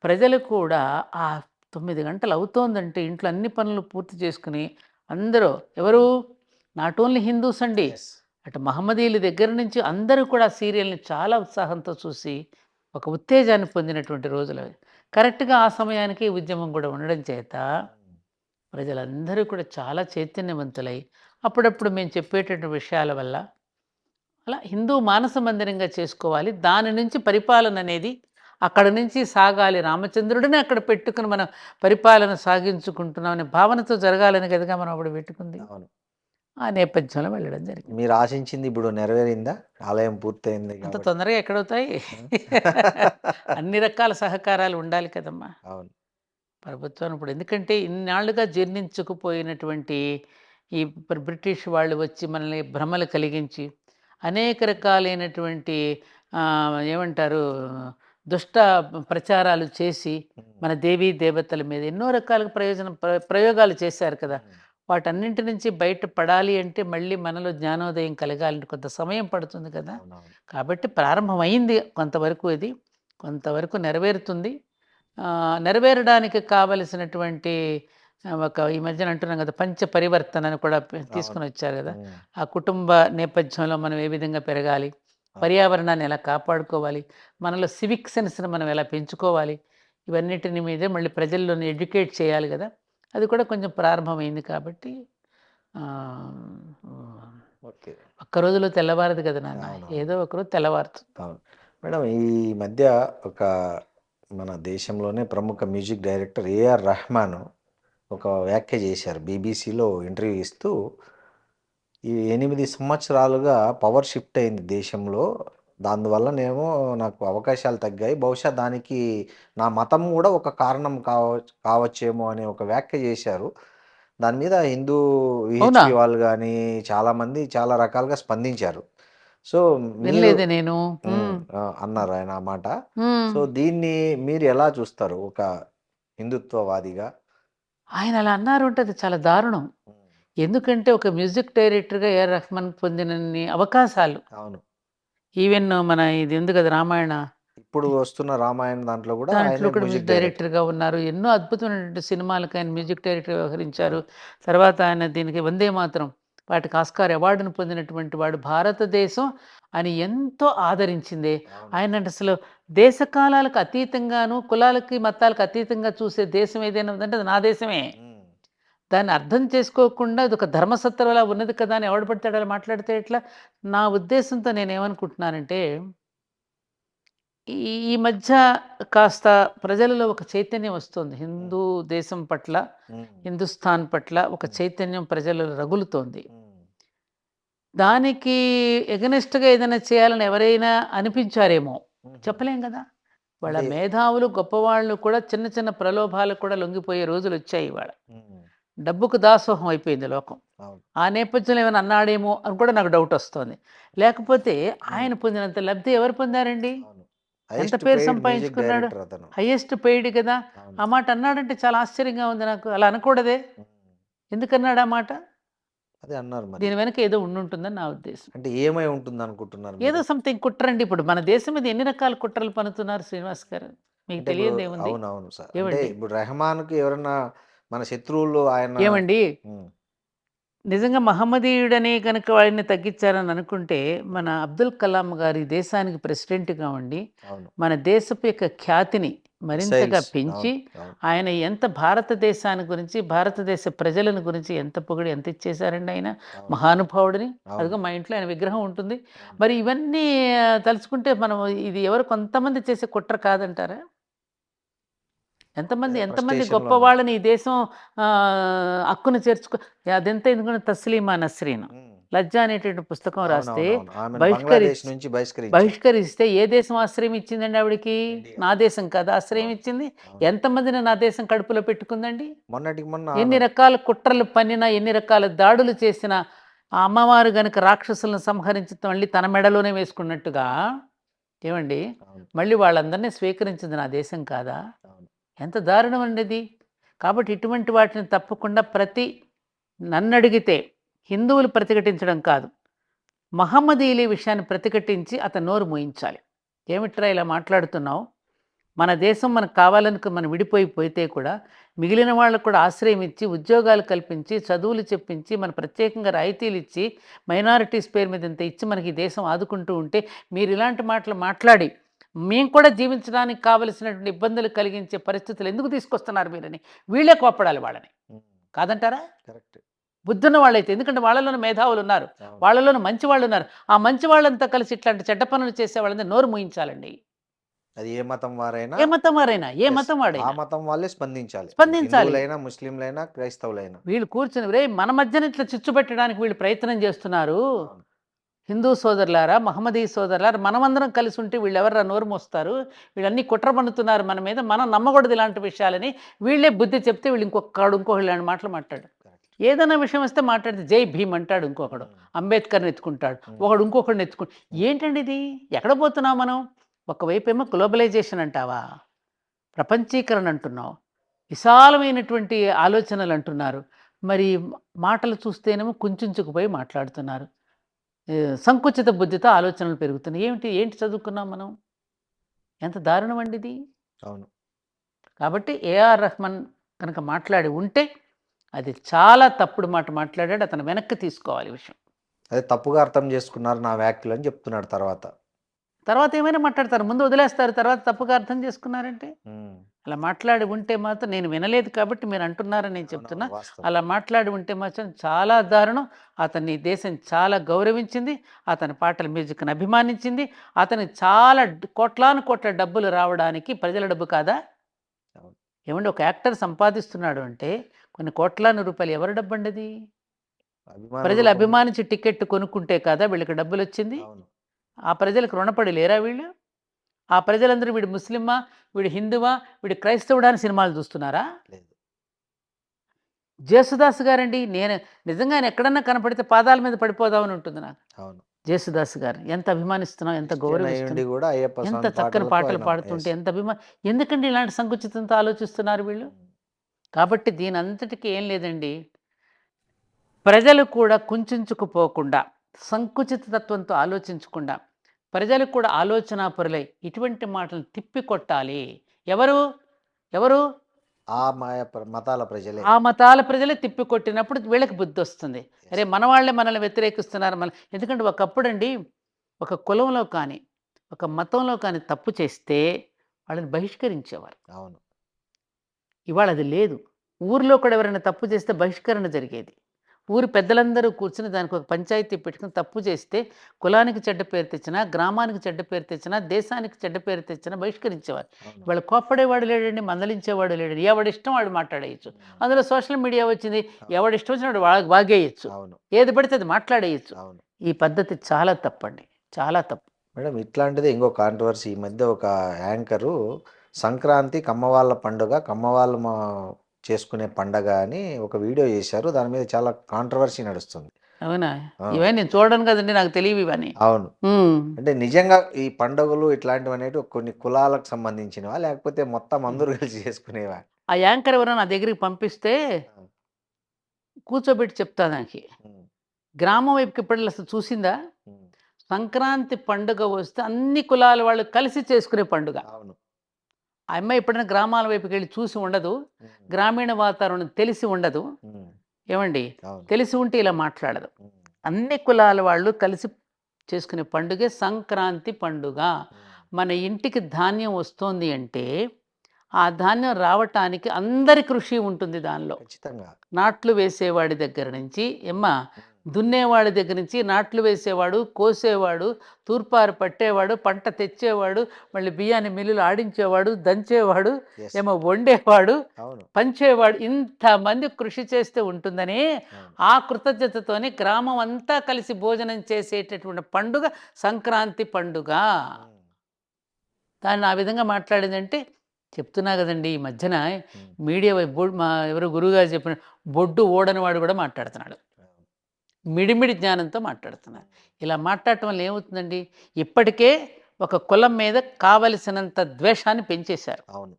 ప్రజలు కూడా ఆ 9 గంటలు అవుతోందంటే ఇంట్లో అన్ని పనులు పూర్తి చేసుకొని అందరూ ఎవరు? నాట్ ఓన్లీ హిందూస్ అండి. యెస్. అటు మహమ్మదీయుల దగ్గర నుంచి అందరూ కూడా ఆ సీరియల్‌ని చాలా ఉత్సాహంతో చూసి, ఒక ఉత్తేజాన్ని పొందినటువంటి రోజులవి. కరెక్ట్‌గా ఆ సమయానికి ఈ ఉద్యమం కూడా ఉండడం చేత ప్రజలందరూ కూడా చాలా చైతన్యవంతులై, అప్పుడప్పుడు మేము చెప్పేటటువంటి విషయాల వల్ల అలా హిందూ మానస మందిరంగా చేసుకోవాలి. దాని నుంచి పరిపాలన అనేది అక్కడి నుంచి సాగాలి. రామచంద్రుడిని అక్కడ పెట్టుకొని మనం పరిపాలన సాగించుకుంటున్నాం అనే భావనతో జరగాలని కదగా మనం అప్పుడు పెట్టుకుంది. అవును. ఆ నేపథ్యంలో వెళ్ళడం జరిగింది. మీరు ఆశించింది ఇప్పుడు నెరవేరిందా? ఆలయం పూర్తయింది అంత కాబట్టి. తొందరగా ఎక్కడవుతాయి? అన్ని రకాల సహకారాలు ఉండాలి కదమ్మా! అవును. ప్రభుత్వం ఇప్పుడు ఎందుకంటే ఇన్నాళ్లుగా జీర్ణించుకుపోయినటువంటి ఈ బ్రిటిష్ వాళ్ళు వచ్చి మనల్ని భ్రమలు కలిగించి అనేక రకాలైనటువంటి ఏమంటారు దుష్ట ప్రచారాలు చేసి హ్మ్. మన దేవీ దేవతల మీద ఎన్నో రకాల ప్రయోగాలు చేశారు కదా. హ్మ్. వాటన్నింటి నుంచి బయటపడాలి అంటే మళ్ళీ మనలో జ్ఞానోదయం కలగాలంటే కొంత సమయం పడుతుంది కదా. అవునవును. కాబట్టి ప్రారంభమైంది కొంతవరకు, ఇది కొంతవరకు నెరవేరుతుంది. నెరవేరడానికి కావలసినటువంటి ఒక ఈ మధ్యన అంటున్నాం కదా పంచ పరివర్తన అని కూడా అవును. తీసుకొని వచ్చారు కదా. హ్మ్. ఆ కుటుంబ నేపథ్యంలో మనం ఏ విధంగా పెరగాలి, అవును. పర్యావరణాన్ని ఎలా కాపాడుకోవాలి, మనలో సివిక్ సెన్స్ని మనం ఎలా పెంచుకోవాలి, ఇవన్నిటిని మీదే మళ్ళీ ప్రజల్లోని ఎడ్యుకేట్ చేయాలి కదా. అది కూడా కొంచెం ప్రారంభమైంది కాబట్టి ఆ, ఓకే. ఒక్క రోజులో తెల్లవారదు కదా నాన్న, అవునవును. ఏదో ఒకరోజు తెల్లవారుతుంది. అవును. మేడం ఈ మధ్య ఒక మన దేశంలోనే ప్రముఖ మ్యూజిక్ డైరెక్టర్ ఏఆర్ రెహమాన్ ఒక వ్యాఖ్య చేశారు. బీబీసీలో ఇంటర్వ్యూ ఇస్తూ, ఈ 8 సంవత్సరాలుగా పవర్ షిఫ్ట్ అయింది దేశంలో. దానివల్లనేమో నాకు అవకాశాలు తగ్గాయి. బహుశా దానికి నా మతం గూడా ఒక కారణం కావచ్చేమో అనే ఒక వ్యాఖ్య చేశారు. దాని మీద హిందూ అవునా? విహెచ్‌పి వాళ్ళు గానీ, చాలామంది చాలా రకాలుగా స్పందించారు. సో, మీరు వినలేదు నేను. అన్నారు ఆయన ఆ మాట. హ్మ్. సో, దీన్ని మీరు ఎలా చూస్తారు? ఒక హిందుత్వవాదిగా? ఆయన అలా అన్నారు అంటే అది చాలా దారుణం. హ్మ్. ఎందుకంటే ఒక మ్యూజిక్ డైరెక్టర్‌గా ఏఆర్ రెహమాన్ పొందినన్ని అవకాశాలు, అవును. ఈవెన్ మన ఇది ఉంది కదా రామాయణ, ఇప్పుడు వస్తున్న రామాయణం దాంట్లో గూడా దాంట్లో ఆయనే కూడా మ్యూజిక్ మ్యూజిక్ డైరెక్టర్. డైరెక్టర్‌గా ఉన్నారు. ఎన్నో అద్భుతమైనటువంటి సినిమాలకి ఆయన మ్యూజిక్ డైరెక్టర్‌గా వ్యవహరించారు. అవును. తర్వాత ఆయన దీనికి 'వందే మాతరం' వాటికి ఆస్కార్ అవార్డును పొందినటువంటి వాడు. భారతదేశం ఆయన ఎంతో ఆదరించింది. అవును. ఆయన అసలు దేశ కాలాలకు అతీతంగాను, కులాలకి, మతాలకు అతీతంగా చూసే దేశం ఏదైనా ఉందంటే అది నా దేశమే. హ్మ్. దాన్ని అర్థం చేసుకోకుండా అదొక ధర్మసత్రంలా ఉన్నది కదా అని ఎవడు పడితే అలా మాట్లాడితే ఎట్లా? నా ఉద్దేశంతో నేనేమనుకుంటున్నానంటే, ఈ ఈ మధ్య కాస్త ప్రజలలో ఒక చైతన్యం వస్తుంది. హ్మ్. హిందూ దేశం పట్ల, హ్మ్. హిందుస్థాన్ పట్ల ఒక హ్మ్. చైతన్యం ప్రజలలో రగులుతోంది. హ్మ్. దానికి ఎగనెస్ట్‌గా ఏదైనా చేయాలని ఎవరైనా అనిపించారేమో! హుహు. చెప్పలేం గదా! వాళ్ళ అంటే మేధావులు, గొప్పవాళ్ళు కూడా చిన్న చిన్న ప్రలోభాలకు కూడా లొంగిపోయే రోజులొచ్చాయి ఇవాళ. హ్మ్. డబ్బుకు దాసోహం అయిపోయింది లోకం. అవును. ఆ నేపథ్యంలో ఏమైనా అన్నాడేమో అని కూడా నాకు డౌటొస్తోంది. లేకపోతే హ్మ్. ఆయన పొందినంత లబ్ధి ఎవరు పొందారండి? అవును. ఎంత హైయెస్ట్ పేరు పెయిడ్ మ్యూజిక్ సంపాదించుకున్నాడు? డైరెక్టర్ అతను. హైయెస్ట్ పెయిడ్ గదా! అవును. ఆ మాట అన్నాడంటే చాలా ఆశ్చర్యంగా ఉంది నాకు. అలా అనకూడదే! హ్మ్. ఎందుకన్నాడు ఆ మాట? అదే అన్నారు మరి. దీని వెనక ఏదో ఉండుంటుందని నా ఉద్దేశం. అంటే ఏమై ఉంటుందనుకుంటున్నారు ఏదో మీరు? సంథింగ్ కుట్రండి. ఇప్పుడు మన దేశం మీద ఎన్ని రకాల కుట్రలు పన్నుతున్నారు శ్రీనివాస్ గారు. మీకు అంటే ఇప్పుడు తెలియనిదేముంది? అవునవును సార్. అంటే ఏవండి? ఇప్పుడు 'రెహమాన్‌కి' ఎవరన్నా మన శత్రువులు ఆయన ఏవండి? హ్మ్. నిజంగా మహమ్మదీయుడనే గనక వాడిని తగ్గించారని అనుకుంటే, మన అబ్దుల్ కలాం గారు ఈ దేశానికి ప్రెసిడెంట్‌గా ఉండి, అవును. మన దేశపు యొక్క ఖ్యాతిని మరింతగా మిసైల్స్. పెంచి, అవును. అవును. ఆయన ఎంత భారతదేశాన్ని గురించి, భారతదేశ ప్రజలను గురించి ఎంత పొగిడి ఎంత ఇచ్చేశారండి ఆయన. అవును. మహానుభావుడిని. అవును. అదిగో మా ఇంట్లో ఆయన విగ్రహం ఉంటుంది. అవును. మరి ఇవన్నీ తలుచుకుంటే మనం ఇది ఎవరో కొంతమంది చేసే కుట్ర కాదంటారా? ఎంతమంది, అదే ఎంతమంది ఫ్రస్ట్రేషన్‌లో ఉన్నారు. గొప్పవాళ్ళని ఈ దేశం హక్కును చేర్చుకో అదెంత ఎందుకంటే తస్లీమా నస్రీన్ హ్మ్. 'లజ్జ' అనేటువంటి పుస్తకం రాస్తే అవునవునవును. ఆమెను బంగ్లాదేశ్ బహిష్కరిచ్ నుంచి బహిష్కరించారు. బహిష్కరిస్తే ఏ దేశం ఆశ్రయం ఇచ్చిందండి ఆవిడకి? ఇండియా. నా దేశం కదా ఆశ్రయం అవును. ఇచ్చింది. అవును. ఎంతమందిని నా దేశం కడుపులో పెట్టుకుందండి? మొన్నటికి మొన్న ఎన్ని ఆమె రకాల కుట్రలు పన్నినా, ఎన్ని రకాల దాడులు చేసినా, ఆ అమ్మవారు గనక రాక్షసులను సంహరించి మళ్ళీ తన మెడలోనే వేసుకున్నట్టుగా ఏవండీ? అవును. మళ్ళీ వాళ్ళందరిని స్వీకరించింది నా దేశం కాదా? అవును. ఎంత దారుణం అండి ఇది. కాబట్టి ఇటువంటి వాటిని తప్పకుండా ప్రతి నన్ను అడిగితే హిందువులు ప్రతిఘటించడం కాదు, మహమ్మదీయుల విషయాన్ని ప్రతిఘటించి అతను నోరు మూయించాలి. ఏమిట్రా ఇలా మాట్లాడుతున్నావు, మన దేశం మనకు కావాలనుకు మనం పోతే కూడా మిగిలిన వాళ్ళకు కూడా ఆశ్రయం ఇచ్చి, ఉద్యోగాలు కల్పించి, చదువులు చెప్పించి, మన ప్రత్యేకంగా రాయితీలు ఇచ్చి, మైనారిటీస్ పేరు మీద ఇంత ఇచ్చి మనకి ఈ దేశం ఆదుకుంటూ ఉంటే మీరు ఇలాంటి మాటలు మాట్లాడి మేము కూడా జీవించడానికి కావలసినటువంటి ఇబ్బందులు కలిగించే పరిస్థితులు ఎందుకు తీసుకొస్తున్నారు మీరని వీళ్ళే కోప్పడాలి వాళ్ళని. కాదంటారా? కరెక్ట్. బుద్ధున్న వాళ్ళైతే, ఎందుకంటే వాళ్ళలోని మేధావులు ఉన్నారు, వాళ్ళలోని మంచి వాళ్ళు ఉన్నారు. ఆ మంచి వాళ్ళంతా కలిసి ఇట్లాంటి చెడ్డ పనులు చేసే వాళ్ళని నోరు మూయించాలండి. అది ఏ మతం వారైనా, ఏ మతం వారైనా, ఏ yes, మతం ఆ వాడైనా మతం వాళ్ళే స్పందించాలి. స్పందించాలి. హిందువులైనా, ముస్లింలైనా, క్రైస్తవులైనా. వీళ్ళు కూర్చుని రే మన మధ్యన ఇట్లా చిచ్చు పెట్టడానికి వీళ్ళు ప్రయత్నం చేస్తున్నారు. అవును. హిందూ సోదరులారా, మహమ్మదీ సోదరులారా, మనమందరం కలిసి ఉంటే వీళ్ళు ఎవర్రా నోరు మోస్తారు, వీళ్ళన్నీ కుట్ర పన్నుతున్నారు మన మీద, మనం నమ్మకూడదు ఇలాంటి విషయాలని వీళ్ళే బుద్ధి చెప్తే వీళ్ళు ఇంకొకళ్ళు ఇలాంటి మాటలు మాట్లాడు. ఏదైనా విషయం వస్తే మాట్లాడితే జై భీమ్ అంటాడు ఇంకొకడు, అంబేద్కర్ని ఎత్తుకుంటాడు, ఒకడు ఇంకొకడిని ఎత్తుకుంటాడు. ఏంటండి ఇది? ఎక్కడ పోతున్నాం మనం? ఒకవైపు ఏమో గ్లోబలైజేషన్ అంటావా, ప్రపంచీకరణ అంటున్నావు, విశాలమైనటువంటి ఆలోచనలు అంటున్నారు, మరి మాటలు చూస్తేనేమో కుంచుకుపోయి మాట్లాడుతున్నారు. సంకుచిత బుద్ధితో ఆలోచనలు పెరుగుతున్నాయి. ఏంటి చదువుకున్నాం మనం? ఎంత దారుణం అండి ఇది. అవును. కాబట్టి ఏఆర్ రెహమాన్ కనుక మాట్లాడి ఉంటే అది చాలా తప్పుడు మాట మాట్లాడాడు, అతను వెనక్కి తీసుకోవాలి విషయం. అదే తప్పుగా అర్థం చేసుకున్నారు నా వ్యాఖ్యలు అని చెప్తున్నాడు తర్వాత ఏమైనా మాట్లాడతారు, ముందు వదిలేస్తారు, తర్వాత తప్పుగా అర్థం చేసుకున్నారంటే. అలా మాట్లాడి ఉంటే మాత్రం, నేను వినలేదు కాబట్టి మీరు అంటున్నారని నేను చెప్తున్నా, అలా మాట్లాడి ఉంటే మాత్రం చాలా దారుణం. అతన్ని దేశం చాలా గౌరవించింది, అతని పాటల మ్యూజిక్ని అభిమానించింది, అతనికి చాలా కోట్ల డబ్బులు రావడానికి, ప్రజల డబ్బు కాదా ఏమండి? ఒక యాక్టర్ సంపాదిస్తున్నాడు అంటే కొన్ని కోట్లాను రూపాయలు ఎవరి డబ్బు అండి అది? ప్రజలు అభిమానించి టికెట్ కొనుక్కుంటే కదా వీళ్ళకి డబ్బులు వచ్చింది. ఆ ప్రజలకు రుణపడి లేరా వీళ్ళు? ఆ ప్రజలందరూ వీడు ముస్లిమా, వీడు హిందువా, వీడు క్రైస్తవుడా అని సినిమాలు చూస్తున్నారా? జేసుదాస్ గారండి, నేను నిజంగా ఆయన ఎక్కడన్నా కనపడితే పాదాల మీద పడిపోదామని ఉంటుంది నాకు. జేసుదాస్ గారు ఎంత అభిమానిస్తున్నాం, ఎంత గౌరవిస్తున్నాం, ఎంత చక్కని పాటలు పాడుతుంటే ఎంత ఎందుకండి ఇలాంటి సంకుచితంతో ఆలోచిస్తున్నారు వీళ్ళు? కాబట్టి దీని అంతటికీ ఏం లేదండి, ప్రజలు కూడా కుంచుకుపోకుండా, సంకుచిత తత్వంతో ఆలోచించకుండా, ప్రజలకు కూడా ఆలోచనాపరులై ఇటువంటి మాటలు తిప్పికొట్టాలి. ఎవరు? ఆ మతాల ప్రజలే తిప్పికొట్టినప్పుడు వీళ్ళకి బుద్ధి వస్తుంది. అరే మన వాళ్ళే మనల్ని వ్యతిరేకిస్తున్నారు. ఎందుకంటే ఒకప్పుడు అండి, ఒక కులంలో కానీ ఒక మతంలో కానీ తప్పు చేస్తే వాళ్ళని బహిష్కరించేవారు. అవును. ఇవాళ అది లేదు. ఊరిలో కూడా ఎవరైనా తప్పు చేస్తే బహిష్కరణ జరిగేది. ఊరి పెద్దలందరూ కూర్చుని దానికి ఒక పంచాయతీ పెట్టుకుని తప్పు చేస్తే కులానికి చెడ్డ పేరు తెచ్చినా, గ్రామానికి చెడ్డ పేరు తెచ్చినా, దేశానికి చెడ్డ పేరు తెచ్చినా బహిష్కరించేవారు. వాళ్ళు కోప్పడేవాడు లేడండి, మందలించేవాడు లేడండి. ఎవడిష్టం వాడు మాట్లాడేయచ్చు. అందులో సోషల్ మీడియా వచ్చింది, ఎవడిష్టం వచ్చిన వాడు వాగేయచ్చు, ఏది పడితే అది మాట్లాడేయచ్చు. ఈ పద్ధతి చాలా తప్పండి, చాలా తప్పు. మేడం, ఇట్లాంటిది ఇంకో కాంట్రవర్సీ. ఈ మధ్య ఒక యాంకరు సంక్రాంతి కమ్మవాళ్ళ పండుగ, కమ్మవాళ్ళు చేసుకునే పండగ అని ఒక వీడియో చేశారు. దాని మీద చాలా కాంట్రవర్సీ నడుస్తుంది. అవునా? ఇవన్నీ నేను చూడను కదండి, నాకు తెలియవు ఇవన్నీ. అవును. అంటే నిజంగా ఈ పండుగలు ఇట్లాంటివి అనేవి కొన్ని కులాలకు సంబంధించినవా, లేకపోతే మొత్తం అందరూ కలిసి చేసుకునేవా? ఆ యాంకర్ ఎవరైనా నా దగ్గరికి పంపిస్తే కూర్చోబెట్టి చెప్తా. దానికి గ్రామం వైపుకి ఇప్పుడు అసలు చూసిందా? సంక్రాంతి పండుగ వస్తే అన్ని కులాల వాళ్ళు కలిసి చేసుకునే పండుగ. అవును. ఆ అమ్మాయి ఎప్పుడైనా గ్రామాల వైపుకి వెళ్ళి చూసి ఉండదు, గ్రామీణ వాతావరణం తెలిసి ఉండదు. ఏమండి, తెలిసి ఉంటే ఇలా మాట్లాడదు. అన్ని కులాల వాళ్ళు కలిసి చేసుకునే పండుగే సంక్రాంతి పండుగ. మన ఇంటికి ధాన్యం వస్తుంది అంటే ఆ ధాన్యం రావటానికి అందరి కృషి ఉంటుంది దానిలో. నాట్లు వేసేవాడి దగ్గర నుంచి దున్నేవాడి దగ్గర నుంచి, నాట్లు వేసేవాడు, కోసేవాడు, తూర్పారు పట్టేవాడు, పంట తెచ్చేవాడు, మళ్ళీ బియ్యాన్ని మిల్లులు ఆడించేవాడు, దంచేవాడు, వండేవాడు, పంచేవాడు, ఇంతమంది కృషి చేస్తే ఉంటుందని ఆ కృతజ్ఞతతోని గ్రామం అంతా కలిసి భోజనం చేసేటటువంటి పండుగ సంక్రాంతి పండుగ. దాన్ని ఆ విధంగా మాట్లాడిందంటే చెప్తున్నా కదండి, ఈ మధ్యన మీడియా మా ఎవరు గురువుగారు చెప్పిన బొడ్డు ఓడని వాడు కూడా మాట్లాడుతున్నాడు, మిడిమిడి జ్ఞానంతో మాట్లాడుతున్నారు. ఇలా మాట్లాడటం వల్ల ఏమవుతుందండి, ఇప్పటికే ఒక కులం మీద కావలసినంత ద్వేషాన్ని పెంచేశారు. అవును,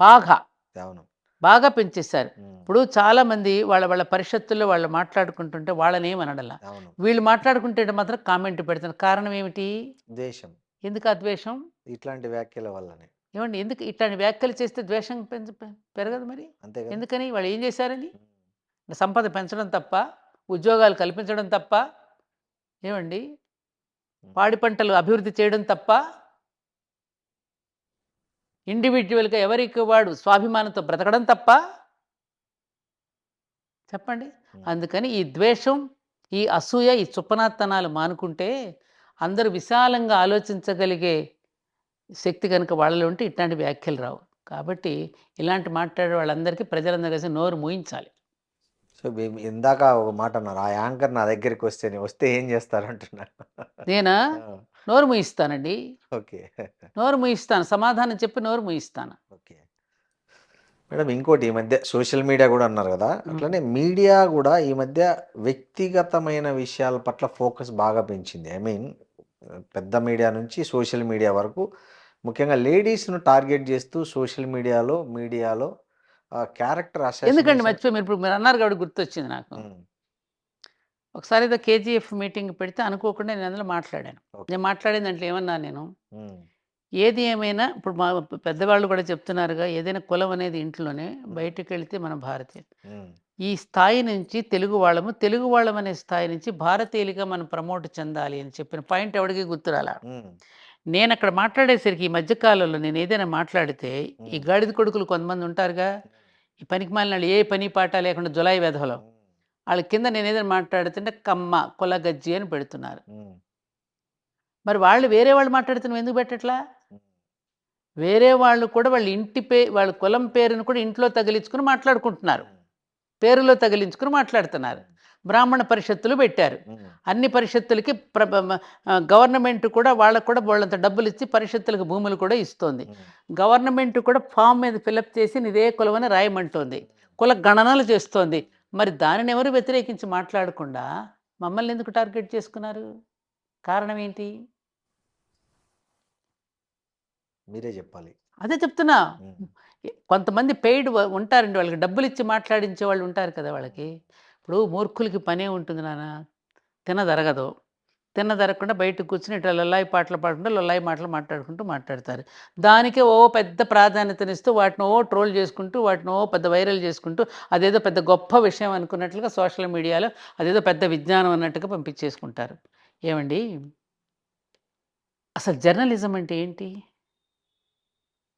బాగా. అవును. బాగా పెంచేశారు. ఉమ్. ఇప్పుడు చాలామంది వాళ్ళ వాళ్ళ పరిషత్తుల్లో వాళ్ళు మాట్లాడుకుంటుంటే వాళ్ళని ఏమనడలా, అవును. వీళ్ళు మాట్లాడుకుంటే మాత్రం కామెంట్ పెడుతున్నారు. కారణం ఏమిటి? ద్వేషం. ఎందుకు ఆ ద్వేషం? ఇట్లాంటి వ్యాఖ్యల వల్లనే. ఏమండి, ఎందుకు ఇట్లాంటి వ్యాఖ్యలు చేస్తే ద్వేషం పెరగదు మరి? అంతే కదా. ఎందుకని? వాళ్ళు ఏం చేశారని? ఉమ్. సంపద పెంచడం తప్ప, ఉద్యోగాలు కల్పించడం తప్ప, ఏమండి, పాడి పంటలు అభివృద్ధి చేయడం తప్ప, ఇండివిజువల్గా ఎవరికి వాడు స్వాభిమానంతో బ్రతకడం తప్ప, చెప్పండి. అందుకని ఈ ద్వేషం, ఈ అసూయ, ఈ చుప్పనాత్తనాలు మానుకుంటే అందరూ విశాలంగా ఆలోచించగలిగే శక్తి కనుక వాళ్ళలో ఉంటే ఇట్లాంటి వ్యాఖ్యలు రావు. కాబట్టి ఇలాంటి మాట్లాడే వాళ్ళందరికీ ప్రజలందరూ కలిసి నోరు మూయించాలి. సో ఇందాక ఒక మాట అన్నారు, ఆ యాంకర్ నా దగ్గరికి వస్తే ఏం చేస్తారు అంటున్నారు. నేనా? నోరు మూయిస్తానండి. ఓకే. నోరు మూయిస్తాను, సమాధానం చెప్పి నోరు మూయిస్తాను. ఓకే మేడం, ఇంకోటి ఈ మధ్య సోషల్ మీడియా కూడా అన్నారు కదా, అట్లనే మీడియా కూడా ఈ మధ్య వ్యక్తిగతమైన విషయాల పట్ల ఫోకస్ బాగా పెంచింది. ఐ మీన్ పెద్ద మీడియా నుంచి సోషల్ మీడియా వరకు, ముఖ్యంగా లేడీస్ను టార్గెట్ చేస్తూ సోషల్ మీడియాలో క్యారెక్టర్ ఎందుకండి మర్చిపోయి, మీరు ఇప్పుడు మీరు అన్నారు కాబట్టి గుర్తొచ్చింది నాకు. ఒకసారి ఏదో కేజీఎఫ్ మీటింగ్ పెడితే అనుకోకుండా నేను అందులో మాట్లాడాను. నేను మాట్లాడిన దాంట్లో ఏమన్నా, నేను ఏది ఏమైనా ఇప్పుడు మా పెద్దవాళ్ళు కూడా చెప్తున్నారుగా, ఏదైనా కులం అనేది ఇంట్లోనే, బయటకు వెళితే మన భారతీయ ఈ స్థాయి నుంచి తెలుగు వాళ్ళం అనే స్థాయి నుంచి భారతీయులుగా మనం ప్రమోట్ చెందాలి అని చెప్పిన పాయింట్ ఎవరికి గుర్తురాలా. నేను అక్కడ మాట్లాడేసరికి ఈ మధ్యకాలంలో నేను ఏదైనా మాట్లాడితే ఈ గాడిద కొడుకులు కొంతమంది ఉంటారుగా, ఈ పనికి మాలిన వాళ్ళు, ఏ పని పాట లేకుండా జులాయి వెధవలో, వాళ్ళ కింద నేను ఏదైనా మాట్లాడుతుంటే కమ్మ కొలగజ్జి అని పెడుతున్నారు. మరి వాళ్ళు వేరే వాళ్ళు మాట్లాడుతున్న ఎందుకు పెట్టట్లా? వేరే వాళ్ళు కూడా వాళ్ళ ఇంటి వాళ్ళ కులం పేరును కూడా ఇంట్లో తగిలించుకుని మాట్లాడుకుంటున్నారు, పేరులో తగిలించుకుని మాట్లాడుతున్నారు. బ్రాహ్మణ పరిషత్తులు పెట్టారు. అన్ని పరిషత్తులకి గవర్నమెంట్ కూడా వాళ్ళకు కూడా వాళ్ళంత డబ్బులు ఇచ్చి పరిషత్తులకు భూములు కూడా ఇస్తోంది. గవర్నమెంట్ కూడా ఫామ్ మీద ఫిలప్ చేసి ఇదే కులం అని రాయమంటోంది, కుల గణనలు చేస్తోంది. మరి దానిని ఎవరు వ్యతిరేకించి మాట్లాడకుండా మమ్మల్ని ఎందుకు టార్గెట్ చేసుకున్నారు? కారణం ఏంటి? మీరే చెప్పాలి. అదే చెప్తున్నా. కొంతమంది పెయిడ్ ఉంటారండి, వాళ్ళకి డబ్బులు ఇచ్చి మాట్లాడించే వాళ్ళు ఉంటారు కదా. వాళ్ళకి ఇప్పుడు మూర్ఖులకి పనే ఉంటుంది నాన్న, తినదరగదు. తినదరగకుండా బయటకు కూర్చుని ఇట్లా లొల్లాయి పాటలు పాడుకుంటూ లొల్లాయి మాటలు మాట్లాడుకుంటూ దానికే ఓ పెద్ద ప్రాధాన్యతనిస్తూ వాటిని ట్రోల్ చేసుకుంటూ వాటిని పెద్ద వైరల్ చేసుకుంటూ అదేదో పెద్ద గొప్ప విషయం అనుకున్నట్లుగా సోషల్ మీడియాలో అదేదో పెద్ద విజ్ఞానం అన్నట్టుగా పంపించేసుకుంటారు. ఏమండి, అసలు జర్నలిజం అంటే ఏంటి?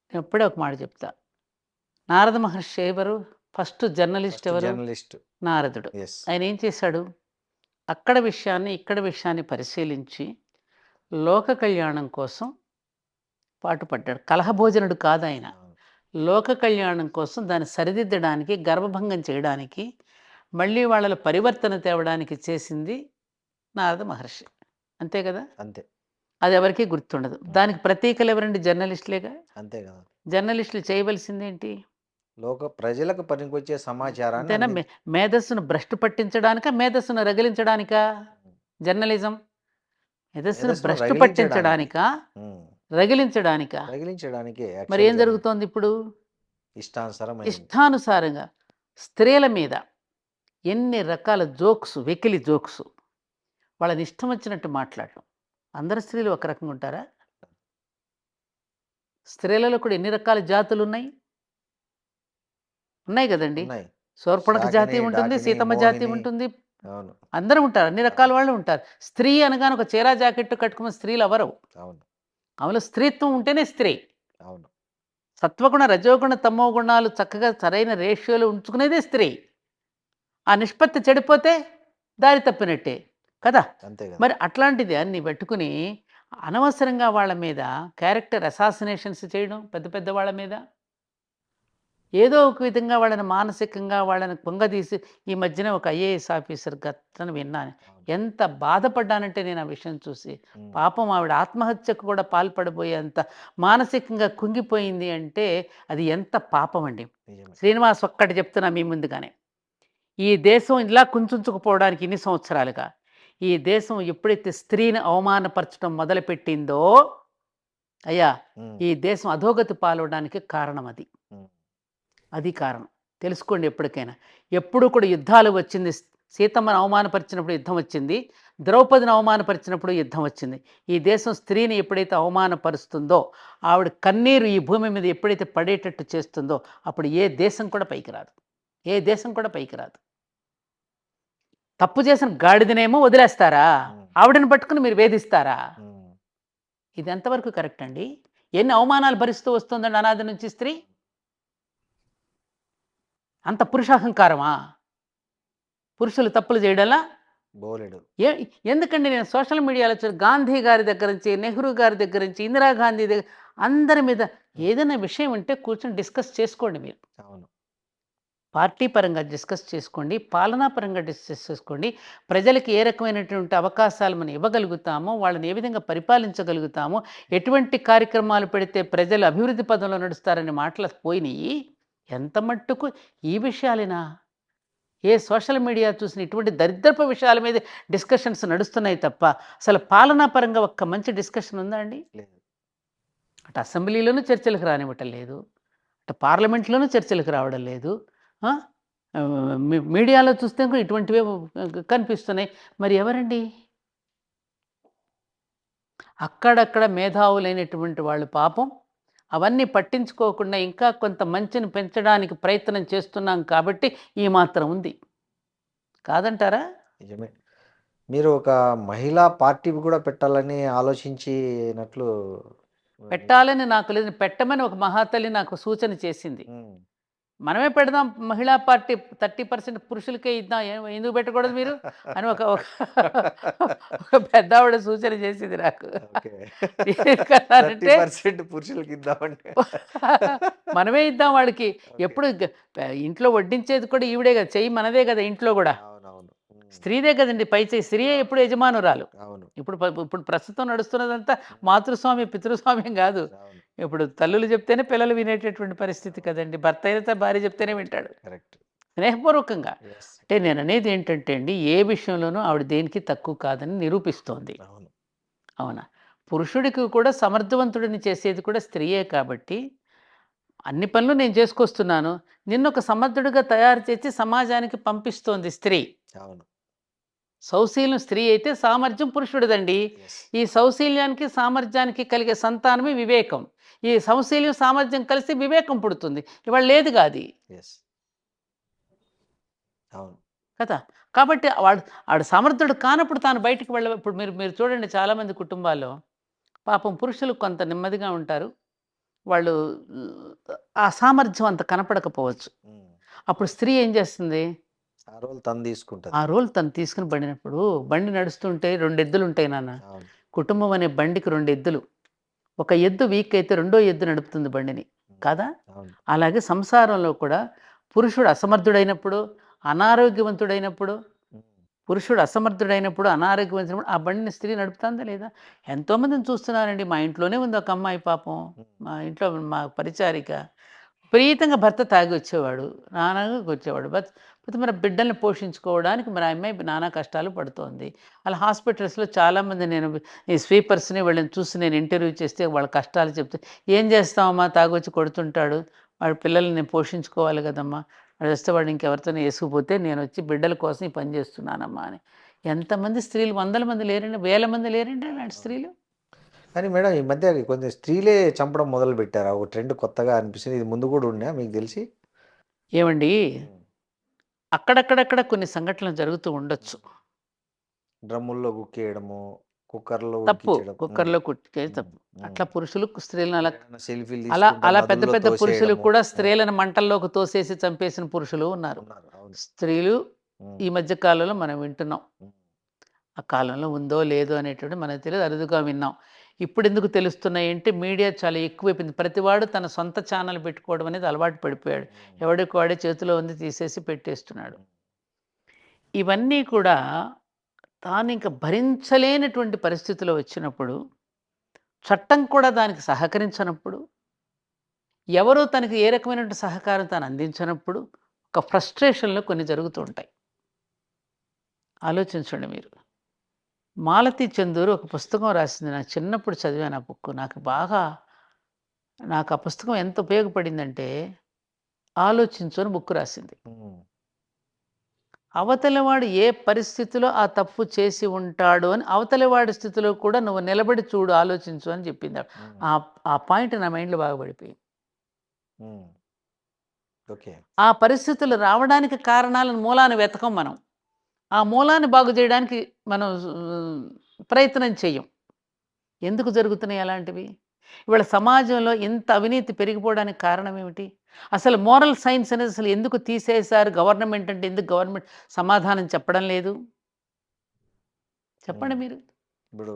నేను ఎప్పుడే ఒక మాట చెప్తా. నారద మహర్షి ఎవరు? ఫస్ట్ జర్నలిస్ట్ ఎవరు? నారదుడు. ఆయన ఏం చేశాడు? అక్కడ విషయాన్ని ఇక్కడ విషయాన్ని పరిశీలించి లోక కళ్యాణం కోసం పాటుపడ్డాడు. కలహభోజనుడు కాదు ఆయన. లోక కళ్యాణం కోసం దాన్ని సరిదిద్దడానికి, గర్భభంగం చేయడానికి, మళ్ళీ వాళ్ళ పరివర్తన తేవడానికి చేసింది నారద మహర్షి. అంతే కదా? అంతే. అది ఎవరికీ గుర్తుండదు. దానికి ప్రతీకలు ఎవరండి? జర్నలిస్టులేగా. అంతే కదా. జర్నలిస్టులు చేయవలసిందేంటి? ప్రజలకు పనికొచ్చే సమాచారాన్ని, అంతేనా? మేధస్సును భ్రష్టు పట్టించడానికా, మేధస్సును రగిలించడానికా జర్నలిజం? మేధస్సును భ్రష్టు పట్టించడానికా, రగిలించడానికా? మరి ఏం జరుగుతోంది ఇప్పుడు? ఇష్టానుసారంగా స్త్రీల మీద ఎన్ని రకాల జోక్స్, వెకిలి జోక్స్, వాళ్ళని ఇష్టం వచ్చినట్టు మాట్లాడటం. అందరు స్త్రీలు ఒక రకంగా ఉంటారా? స్త్రీలలో కూడా ఎన్ని రకాల జాతులు ఉన్నాయి కదండి. శూర్పణఖ జాతి ఉంటుంది, సీతమ్మ జాతి ఉంటుంది, అందరూ ఉంటారు, అన్ని రకాల వాళ్ళు ఉంటారు. స్త్రీ అనగానే ఒక చీరా జాకెట్ కట్టుకున్న స్త్రీలు ఎవరు? అవును, స్త్రీత్వం ఉంటేనే స్త్రీ. సత్వగుణ, రజోగుణ, తమో గుణాలు చక్కగా సరైన రేషియోలో ఉంచుకునేదే స్త్రీ. ఆ నిష్పత్తి చెడిపోతే దారి తప్పినట్టే కదా. మరి అట్లాంటిది అన్ని పెట్టుకుని అనవసరంగా వాళ్ళ మీద క్యారెక్టర్ అసాసినేషన్స్ చేయడం, పెద్ద పెద్ద వాళ్ళ మీద ఏదో ఒక విధంగా వాళ్ళని మానసికంగా వాళ్ళని కుంగదీసి, ఈ మధ్యన ఒక ఐఏఎస్ ఆఫీసర్ గతను విన్నాను. ఎంత బాధపడ్డానంటే నేను ఆ విషయం చూసి, పాపం ఆవిడ ఆత్మహత్యకు కూడా పాల్పడిపోయేంత మానసికంగా కుంగిపోయింది అంటే అది ఎంత పాపం అండి. శ్రీనివాస్ ఒక్కటి చెప్తున్నా మీ ముందుగానే, ఈ దేశం ఇలా కుంచుకుపోవడానికి ఇన్ని సంవత్సరాలుగా ఈ దేశం ఎప్పుడైతే స్త్రీని అవమానపరచడం మొదలుపెట్టిందో అయ్యా, ఈ దేశం అధోగతి పాలవడానికి కారణం అది కారణం. తెలుసుకోండి ఎప్పటికైనా. ఎప్పుడు కూడా యుద్ధాలు వచ్చింది. సీతమ్మను అవమానపరిచినప్పుడు యుద్ధం వచ్చింది. ద్రౌపదిని అవమానపరిచినప్పుడు యుద్ధం వచ్చింది. ఈ దేశం స్త్రీని ఎప్పుడైతే అవమానపరుస్తుందో, ఆవిడ కన్నీరు ఈ భూమి మీద ఎప్పుడైతే పడేటట్టు చేస్తుందో, అప్పుడు ఏ దేశం కూడా పైకి రాదు. ఏ దేశం కూడా పైకి రాదు. తప్పు చేసిన గాడిదనేమో వదిలేస్తారా? ఆవిడని పట్టుకుని మీరు వేధిస్తారా? ఇది ఎంతవరకు కరెక్ట్ అండి? ఎన్ని అవమానాలు భరిస్తూ వస్తుందండి అనాది నుంచి స్త్రీ? అంత పురుషాహంకారమా? పురుషులు తప్పులు చేయడంలా? బోలెడు. ఎందుకండి నేను సోషల్ మీడియాలో గాంధీ గారి దగ్గర నుంచి, నెహ్రూ గారి దగ్గర నుంచి, ఇందిరాగాంధీ దగ్గర అందరి మీద ఏదైనా విషయం ఉంటే కూర్చొని డిస్కస్ చేసుకోండి మీరు. అవును. పార్టీ పరంగా డిస్కస్ చేసుకోండి, పాలనా పరంగా డిస్కస్ చేసుకోండి. ప్రజలకి ఏ రకమైనటువంటి అవకాశాలు మనం ఇవ్వగలుగుతామో, వాళ్ళని ఏ విధంగా పరిపాలించగలుగుతామో, ఎటువంటి కార్యక్రమాలు పెడితే ప్రజలు అభివృద్ధి పదంలో నడుస్తారనే మాటలు పోయినాయి. ఎంత మట్టుకు ఈ విషయాలేనా? ఏ సోషల్ మీడియా చూసిన ఇటువంటి దరిద్రపు విషయాల మీద డిస్కషన్స్ నడుస్తున్నాయి తప్ప, అసలు పాలనా పరంగా ఒక్క మంచి డిస్కషన్ ఉందా అండి? లేదు. అటు అసెంబ్లీలోనూ చర్చలకు రానివ్వటం లేదు, అటు పార్లమెంట్లోనూ చర్చలకు రావడం లేదు. మీడియాలో చూస్తే కూడా ఇటువంటివే కనిపిస్తున్నాయి. మరి ఎవరండి? అక్కడక్కడ మేధావులైనటువంటి వాళ్ళు పాపం అవన్నీ పట్టించుకోకుండా ఇంకా కొంత మంచిని పెంచడానికి ప్రయత్నం చేస్తున్నాం కాబట్టి ఈ మాత్రం ఉంది. కాదంటారా? నిజమే. మీరు ఒక మహిళా పార్టీ కూడా పెట్టాలని ఆలోచించినట్లు పెట్టాలని నాకు లేదు. పెట్టమని ఒక మహాతల్లి నాకు సూచన చేసింది. మనమే పెడదాం మహిళా పార్టీ, 30% పురుషులకే ఇద్దాం, ఎందుకు పెట్టకూడదు మీరు అని ఒక పెద్ద ఆవిడ సూచన చేసింది నాకు. పురుషులకి ఇద్దామంటే మనమే ఇద్దాం వాడికి. ఎప్పుడు ఇంట్లో వడ్డించేది కూడా ఈవిడే కదా, చెయ్యి మనదే కదా ఇంట్లో కూడా. స్త్రీదే కదండి పై చేయి. స్త్రీయే ఎప్పుడు యజమానురాలు. ఇప్పుడు ఇప్పుడు ప్రస్తుతం నడుస్తున్నదంతా మాతృస్వామ్యం పితృస్వామ్యం కాదు. ఇప్పుడు తల్లులు చెప్తేనే పిల్లలు వినేటటువంటి పరిస్థితి కదండి. భర్త అయితే భార్య చెప్తేనే వింటాడు స్నేహపూర్వకంగా. అంటే నేను అనేది ఏంటంటే అండి, ఏ విషయంలోనూ ఆవిడ దేనికి తక్కువ కాదని నిరూపిస్తోంది. అవునా? పురుషుడికి కూడా సమర్థవంతుడిని చేసేది కూడా స్త్రీయే కాబట్టి అన్ని పనులు నేను చేసుకొస్తున్నాను, నిన్ను ఒక సమర్థుడిగా తయారు చేసి సమాజానికి పంపిస్తోంది స్త్రీ. సౌశీల్యం స్త్రీ అయితే సామర్థ్యం పురుషుడిదండి. ఈ సౌశీల్యానికి సామర్థ్యానికి కలిగే సంతానమే వివేకం. ఈ సౌశీల్యం సామర్థ్యం కలిసి వివేకం పుడుతుంది. ఇవాళ లేదు కాదు కదా. కాబట్టి వాడు సమర్థుడు కానప్పుడు తాను బయటికి ఇప్పుడు మీరు చూడండి, చాలామంది కుటుంబాల్లో పాపం పురుషులు కొంత నెమ్మదిగా ఉంటారు, వాళ్ళు ఆ సామర్థ్యం అంత కనపడకపోవచ్చు. అప్పుడు స్త్రీ ఏం చేస్తుంది? ఆ రోల్ తను తీసుకుని పడినప్పుడు, బండి నడుస్తుంటే 2 ఎద్దులు ఉంటాయి నాన్న. కుటుంబం అనే బండికి 2 ఎద్దులు. ఒక ఎద్దు వీక్ అయితే రెండో ఎద్దు నడుపుతుంది బండిని కాదా? అలాగే సంసారంలో కూడా పురుషుడు అసమర్థుడైనప్పుడు, అనారోగ్యవంతుడైనప్పుడు, అనారోగ్యవంతుడైనప్పుడు ఆ బండిని స్త్రీ నడుపుతుందా లేదా? ఎంతోమందిని చూస్తున్నారండి. మా ఇంట్లోనే ఉంది ఒక అమ్మాయి పాపం. మా ఇంట్లో మా పరిచారిక విపరీతంగా భర్త తాగి వచ్చేవాడు, నాన్నగా వచ్చేవాడు. మరి బిడ్డల్ని పోషించుకోవడానికి మరి అమ్మాయి నానా కష్టాలు పడుతోంది. అలా హాస్పిటల్స్లో చాలామంది నేను ఈ స్వీపర్స్ని వీళ్ళని చూసి నేను ఇంటర్వ్యూ చేస్తే వాళ్ళ కష్టాలు చెప్తే, ఏం చేస్తామమ్మా, తాగొచ్చి కొడుతుంటాడు, వాడి పిల్లల్ని నేను పోషించుకోవాలి కదమ్మా, వాడు వస్తే వాడు ఇంకెవరితోనే వేసుకుపోతే నేను వచ్చి బిడ్డల కోసం ఈ పని చేస్తున్నానమ్మా అని. ఎంతమంది స్త్రీలు, 100 మంది లేరండి, 1000 మంది లేరండి అలాంటి స్త్రీలు. కానీ మేడం ఈ మధ్య కొంచెం స్త్రీలే చంపడం మొదలు పెట్టారు. ఒక ట్రెండ్ కొత్తగా అనిపిస్తుంది. ఇది ముందు కూడా ఉన్నా మీకు తెలిసి? ఏమండి, అక్కడక్కడక్కడ కొన్ని సంఘటనలు జరుగుతూ ఉండొచ్చు. డ్రమ్ముల్లో కుక్కేయడము, కుక్కర్లో కుక్కే తప్పు. అట్లా పురుషులు స్త్రీలను అలా పెద్ద పెద్ద పురుషులు కూడా స్త్రీలను మంటల్లోకి తోసేసి చంపేసిన పురుషులు ఉన్నారు. స్త్రీలు ఈ మధ్య కాలంలో మనం వింటున్నాం. ఆ కాలంలో ఉందో లేదో అనేటువంటి మనకు తెలియదు, అరుదుగా విన్నాం. ఇప్పుడు ఎందుకు తెలుస్తున్నాయి అంటే మీడియా చాలా ఎక్కువైపోయింది. ప్రతివాడు తన సొంత ఛానల్ పెట్టుకోవడం అనేది అలవాటు పడిపోయాడు. ఎవడికి వాడే చేతిలో ఉంది తీసేసి పెట్టేస్తున్నాడు. ఇవన్నీ కూడా తాను ఇంకా భరించలేనటువంటి పరిస్థితిలో వచ్చినప్పుడు, చట్టం కూడా దానికి సహకరించినప్పుడు, ఎవరో తనకి ఏ రకమైనటువంటి సహకారం తాను అందించినప్పుడు ఒక ఫ్రస్ట్రేషన్లో కొన్ని జరుగుతూ ఉంటాయి. ఆలోచించండి మీరు. మాలతి చందూరు ఒక పుస్తకం రాసింది. నాకు చిన్నప్పుడు చదివాను ఆ బుక్. నాకు ఆ పుస్తకం ఎంత ఉపయోగపడిందంటే, ఆలోచించు అని బుక్ రాసింది. ఉమ్, అవతలివాడు ఏ పరిస్థితిలో ఆ తప్పు చేసి ఉంటాడు అని అవతలివాడి స్థితిలో కూడా నువ్వు నిలబడి చూడు, ఆలోచించు అని చెప్పింది ఆవిడ. ఉమ్, ఆ ఆ పాయింట్ నా మైండ్లో బాగా పడిపోయింది. ఉమ్, ఓకే. ఆ పరిస్థితులు రావడానికి కారణాలను మూలాన్ని వెతకం మనం. ఆ మూలాన్ని బాగు చేయడానికి మనం ప్రయత్నం చెయ్యం. ఎందుకు జరుగుతున్నాయి అలాంటివి? ఇవాళ సమాజంలో ఇంత అవినీతి పెరిగిపోవడానికి కారణం ఏమిటి? అసలు మోరల్ సైన్స్ అనేది అసలు ఎందుకు తీసేశారు? గవర్నమెంట్ అంటే ఎందుకు గవర్నమెంట్ సమాధానం చెప్పడం లేదు? చెప్పండి ఉమ్, మీరు. ఇప్పుడు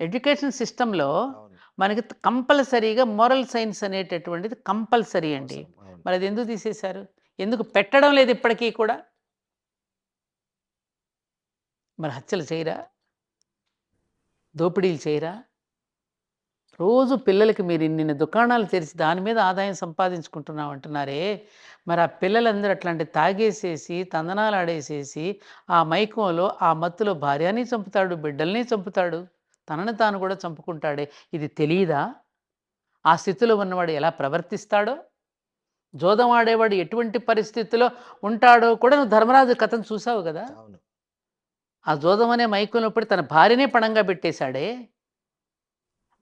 ఎడ్యుకేషన్ సిస్టంలో అవును, మనకి కంపల్సరీగా మోరల్ సైన్స్ అనేటటువంటిది కంపల్సరీ అండి. అవసరం, అవును. మరి అది ఎందుకు తీసేశారు? ఎందుకు పెట్టడం లేదు ఇప్పటికీ కూడా? మరి హత్యలు చేయరా? దోపిడీలు చేయరా? రోజు పిల్లలకి మీరు ఇన్నిన్ని దుకాణాలు తెరిచి దాని మీద ఆదాయం సంపాదించుకుంటున్నాం అంటున్నారే, మరి ఆ పిల్లలందరూ అట్లాంటి తాగేసేసి తందనాలు ఆడేసేసి ఆ మైకంలో ఆ మత్తులో భార్యని చంపుతాడు, బిడ్డల్ని చంపుతాడు, తనని తాను కూడా చంపుకుంటాడే. ఇది తెలియదా? ఆ స్థితిలో ఉన్నవాడు ఎలా ప్రవర్తిస్తాడో, జోదం ఆడేవాడు ఎటువంటి పరిస్థితిలో ఉంటాడో కూడా నువ్వు ధర్మరాజు కథను చూసావు కదా. అవును, ఆ జోదం అనే మైకంలో పడి తన భార్యనే పణంగా పెట్టేశాడే.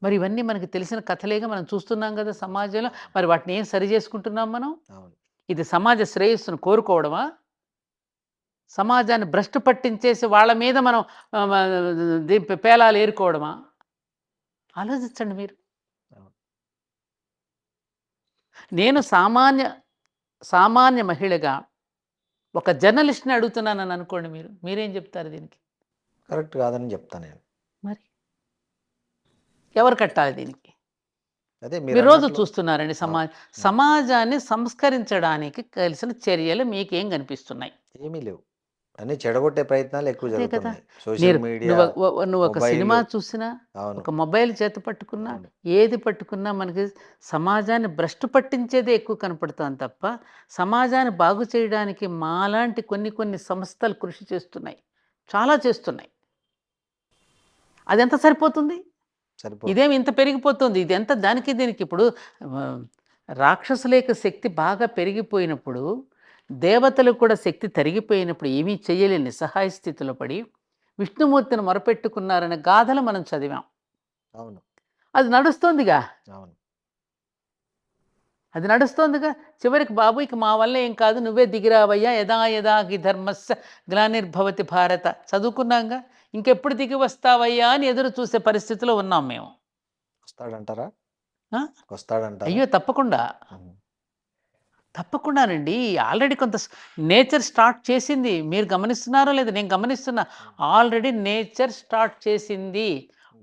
మరి ఇవన్నీ మనకు తెలిసిన కథలేగా మనం చూస్తున్నాం కదా సమాజంలో. మరి వాటిని ఏం సరి చేసుకుంటున్నాం మనం? అవును, ఇది సమాజ శ్రేయస్సును కోరుకోవడమా? సమాజాన్ని భ్రష్టు పట్టించేసి వాళ్ళ మీద మనం పేలాలు ఏరుకోవడమా? ఆలోచించండి మీరు. అవును. నేను సామాన్య మహిళగా ఒక జర్నలిస్ట్ని అడుగుతున్నానని అనుకోండి, మీరేం చెప్తారు దీనికి? కరెక్ట్ కాదని చెప్తాను నేను. మరి ఎవరు కట్టాలి దీనికి? అదే మీరు రోజు అన్నట్లు చూస్తున్నారండి అవును. సమాజాన్ని సంస్కరించడానికి కలిసిన చర్యలు మీకేం కనిపిస్తున్నాయి? ఏమీ లేవు. అన్నీ చెడగొట్టే ప్రయత్నాలు ఎక్కువ అదే కదా. జరుగుతున్నాయి. సోషల్ మీడియా, నువ్వు ఒక సినిమా మొబైలు. చూసినా, అవును, ఒక మొబైల్ చేత పట్టుకున్నా, అవును, ఏది పట్టుకున్నా మనకి సమాజాన్ని భ్రష్టు పట్టించేదే ఎక్కువ కనపడుతుంది తప్ప, సమాజాన్ని బాగు చేయడానికి మాలాంటి కొన్ని సంస్థలు కృషి చేస్తున్నాయి. చాలా చేస్తున్నాయి. అదెంత సరిపోతుంది? సరిపోదు. ఇదేమి ఇంత పెరిగిపోతుంది. ఇదెంత దానికి దీనికి ఇప్పుడు ఆహ్, రాక్షసుల యొక్క శక్తి బాగా పెరిగిపోయినప్పుడు, దేవతలకు కూడా శక్తి తరిగిపోయినప్పుడు ఏమీ చేయలేని నిస్సహాయ స్థితిలో పడి విష్ణుమూర్తిని మొరపెట్టుకున్నారనే గాథలు మనం చదివాం. అవును, అది నడుస్తోందిగా. అవును, అది నడుస్తోందిగా. చివరికి బాబు ఇక మా వల్ల ఏం కాదు, నువ్వే దిగిరావయ్యా, యదా యదా హి ధర్మస్య గ్లానిర్భవతి భారత చదువుకున్నాంగా. ఇంకెప్పుడు దిగి వస్తావయ్యా అని ఎదురు చూసే పరిస్థితిలో ఉన్నాం మేము. వస్తాడంటారా? ఆ? వస్తాడంటారా? అయ్యో తప్పకుండా. ఉహు. తప్పకుండానండి. ఆల్రెడీ కొంత నేచర్ స్టార్ట్ చేసింది. మీరు గమనిస్తున్నారో లేదో, నేను గమనిస్తున్నా. ఆల్రెడీ నేచర్ స్టార్ట్ చేసింది.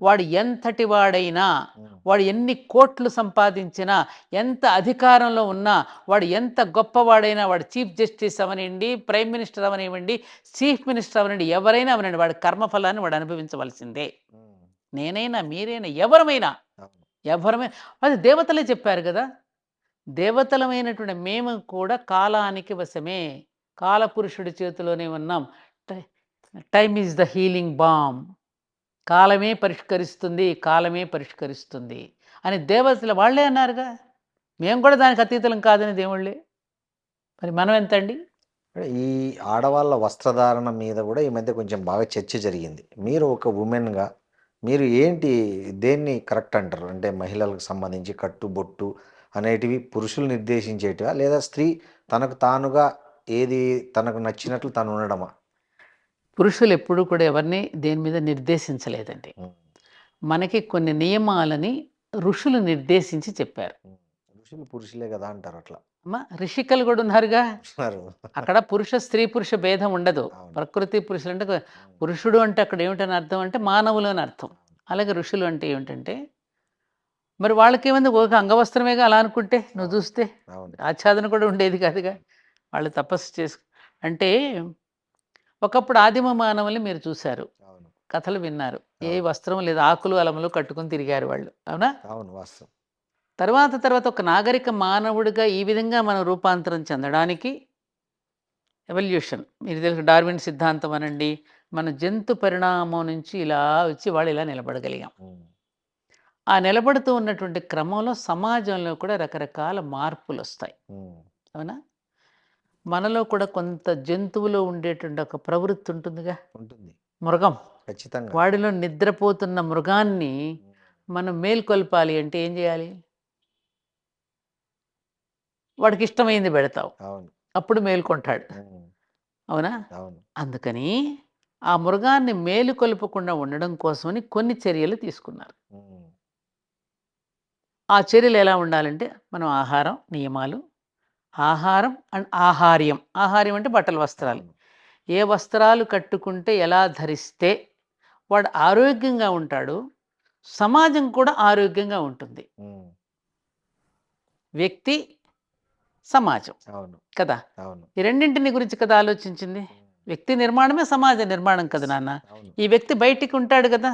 వాడు ఎంతటి వాడైనా, ఉమ్, వాడు ఎన్ని కోట్లు సంపాదించినా, ఎంత అధికారంలో ఉన్నా, వాడు ఎంత గొప్పవాడైనా, వాడు చీఫ్ జస్టిస్ అవనివ్వండి, ప్రైమ్ మినిస్టర్ అవనివ్వండి, చీఫ్ మినిస్టర్ అవనండి, ఎవరైనా అవనండి, వాడి కర్మఫలాన్ని వాడు అనుభవించవలసిందే. ఉమ్, నేనైనా, మీరైనా, ఎవరమైనా. అవును, ఎవరమైనా. అది దేవతలే చెప్పారు కదా. దేవతలమైనటువంటి మేము కూడా కాలానికి వశమే. కాలపురుషుడి చేతిలోనే ఉన్నాం. Tie time is the healing balm. కాలమే పరిష్కరిస్తుంది, కాలమే పరిష్కరిస్తుంది అని దేవతలు వాళ్ళే అన్నారుగా. మేము కూడా దానికి అతీతులం కాదని దేవుళ్ళే. మరి మనం ఎంతండి? అంటే ఈ ఆడవాళ్ళ వస్త్రధారణ మీద కూడా ఈ మధ్య కొంచెం బాగా చర్చ జరిగింది. మీరు ఒక ఉమెన్గా మీరు ఏంటి, దేన్ని కరెక్ట్ అంటారు? అంటే మహిళలకు సంబంధించి కట్టుబొట్టు అనేటివి పురుషులు నిర్దేశించేటివా, లేదా స్త్రీ తనకు తానుగా ఏది తనకు నచ్చినట్లు తను ఉండడమా? పురుషులు ఎప్పుడూ కూడా ఎవరిని దేని మీద నిర్దేశించలేదండి. ఉమ్, మనకి కొన్ని నియమాలని ఋషులు నిర్దేశించి చెప్పారు. ఉమ్. ఋషులు పురుషులే కదా అంటారు అట్లా. అమ్మ ఋషికలు కూడా ఉన్నారుగా. ఉన్నారు. అక్కడ స్త్రీ పురుష భేదం ఉండదు. అవును, ప్రకృతి పురుషులు అంటే ఉమ్, పురుషుడు అంటే అక్కడ ఏమిటని అర్థం అంటే మానవులు అని అర్థం. అలాగే ఋషులు అంటే ఏమిటంటే, మరి వాళ్ళకేముంది, ఒక అంగవస్త్రమేగా అలా అనుకుంటే నువ్వు అవును, చూస్తే. అవును, ఆచ్ఛాదన కూడా ఉండేది కాదుగా. వాళ్ళు తపస్సు అంటే ఒకప్పుడు ఆదిమ మానవుల్ని మీరు చూశారు, అవును, కథలు విన్నారు. ఏ అవును, వస్త్రం లేదు, ఆకులు అలములు కట్టుకుని తిరిగారు వాళ్ళు, అవునా? అవును, వాస్తవం. తర్వాత ఒక నాగరిక మానవుడిగా ఈ విధంగా మనం రూపాంతరం చెందడానికి ఎవల్యూషన్, మీరు తెలుసు డార్విన్ సిద్ధాంతం అనండి, మన జంతు పరిణామం నుంచి ఇలా వచ్చి వాళ్ళు ఇలా నిలబడగలిగాం. ఉమ్, ఆ నిలబడుతూ ఉన్నటువంటి క్రమంలో సమాజంలో కూడా రకరకాల మార్పులు వస్తాయి. ఉమ్, అవునా? మనలో కూడా కొంత జంతువులో ఉండేటువంటి ఒక ప్రవృత్తి ఉంటుందిగా, ఉంటుంది. మృగం. ఖచ్చితంగా. వాడిలో నిద్రపోతున్న మృగాన్ని మనం మేల్కొల్పాలి అంటే ఏం చేయాలి? వాడికి ఇష్టమైంది పెడతావు. అవును. అప్పుడు మేల్కొంటాడు. హ్మ్. అవునా? అవును. అందుకని ఆ మృగాన్ని మేలుకొల్పకుండా ఉండడం కోసమని కొన్ని చర్యలు తీసుకున్నారు. హ్మ్. ఆ చర్యలు ఎలా ఉండాలంటే, మనం ఆహారం నియమాలు, ఆహారం అండ్ ఆహార్యం. ఆహార్యం అంటే బట్టలు, వస్త్రాలు. అవును. ఏ వస్త్రాలు కట్టుకుంటే, ఎలా ధరిస్తే వాడు ఆరోగ్యంగా ఉంటాడు, సమాజం కూడా ఆరోగ్యంగా ఉంటుంది. హ్మ్. వ్యక్తి, సమాజం అవును. కదా! అవును. ఈ రెండింటిని గురించి కదా ఆలోచించింది. హ్మ్. వ్యక్తి నిర్మాణమే సమాజ నిర్మాణం కదా నాన్న. అవును. ఈ వ్యక్తి బయటికి ఉంటాడు కదా!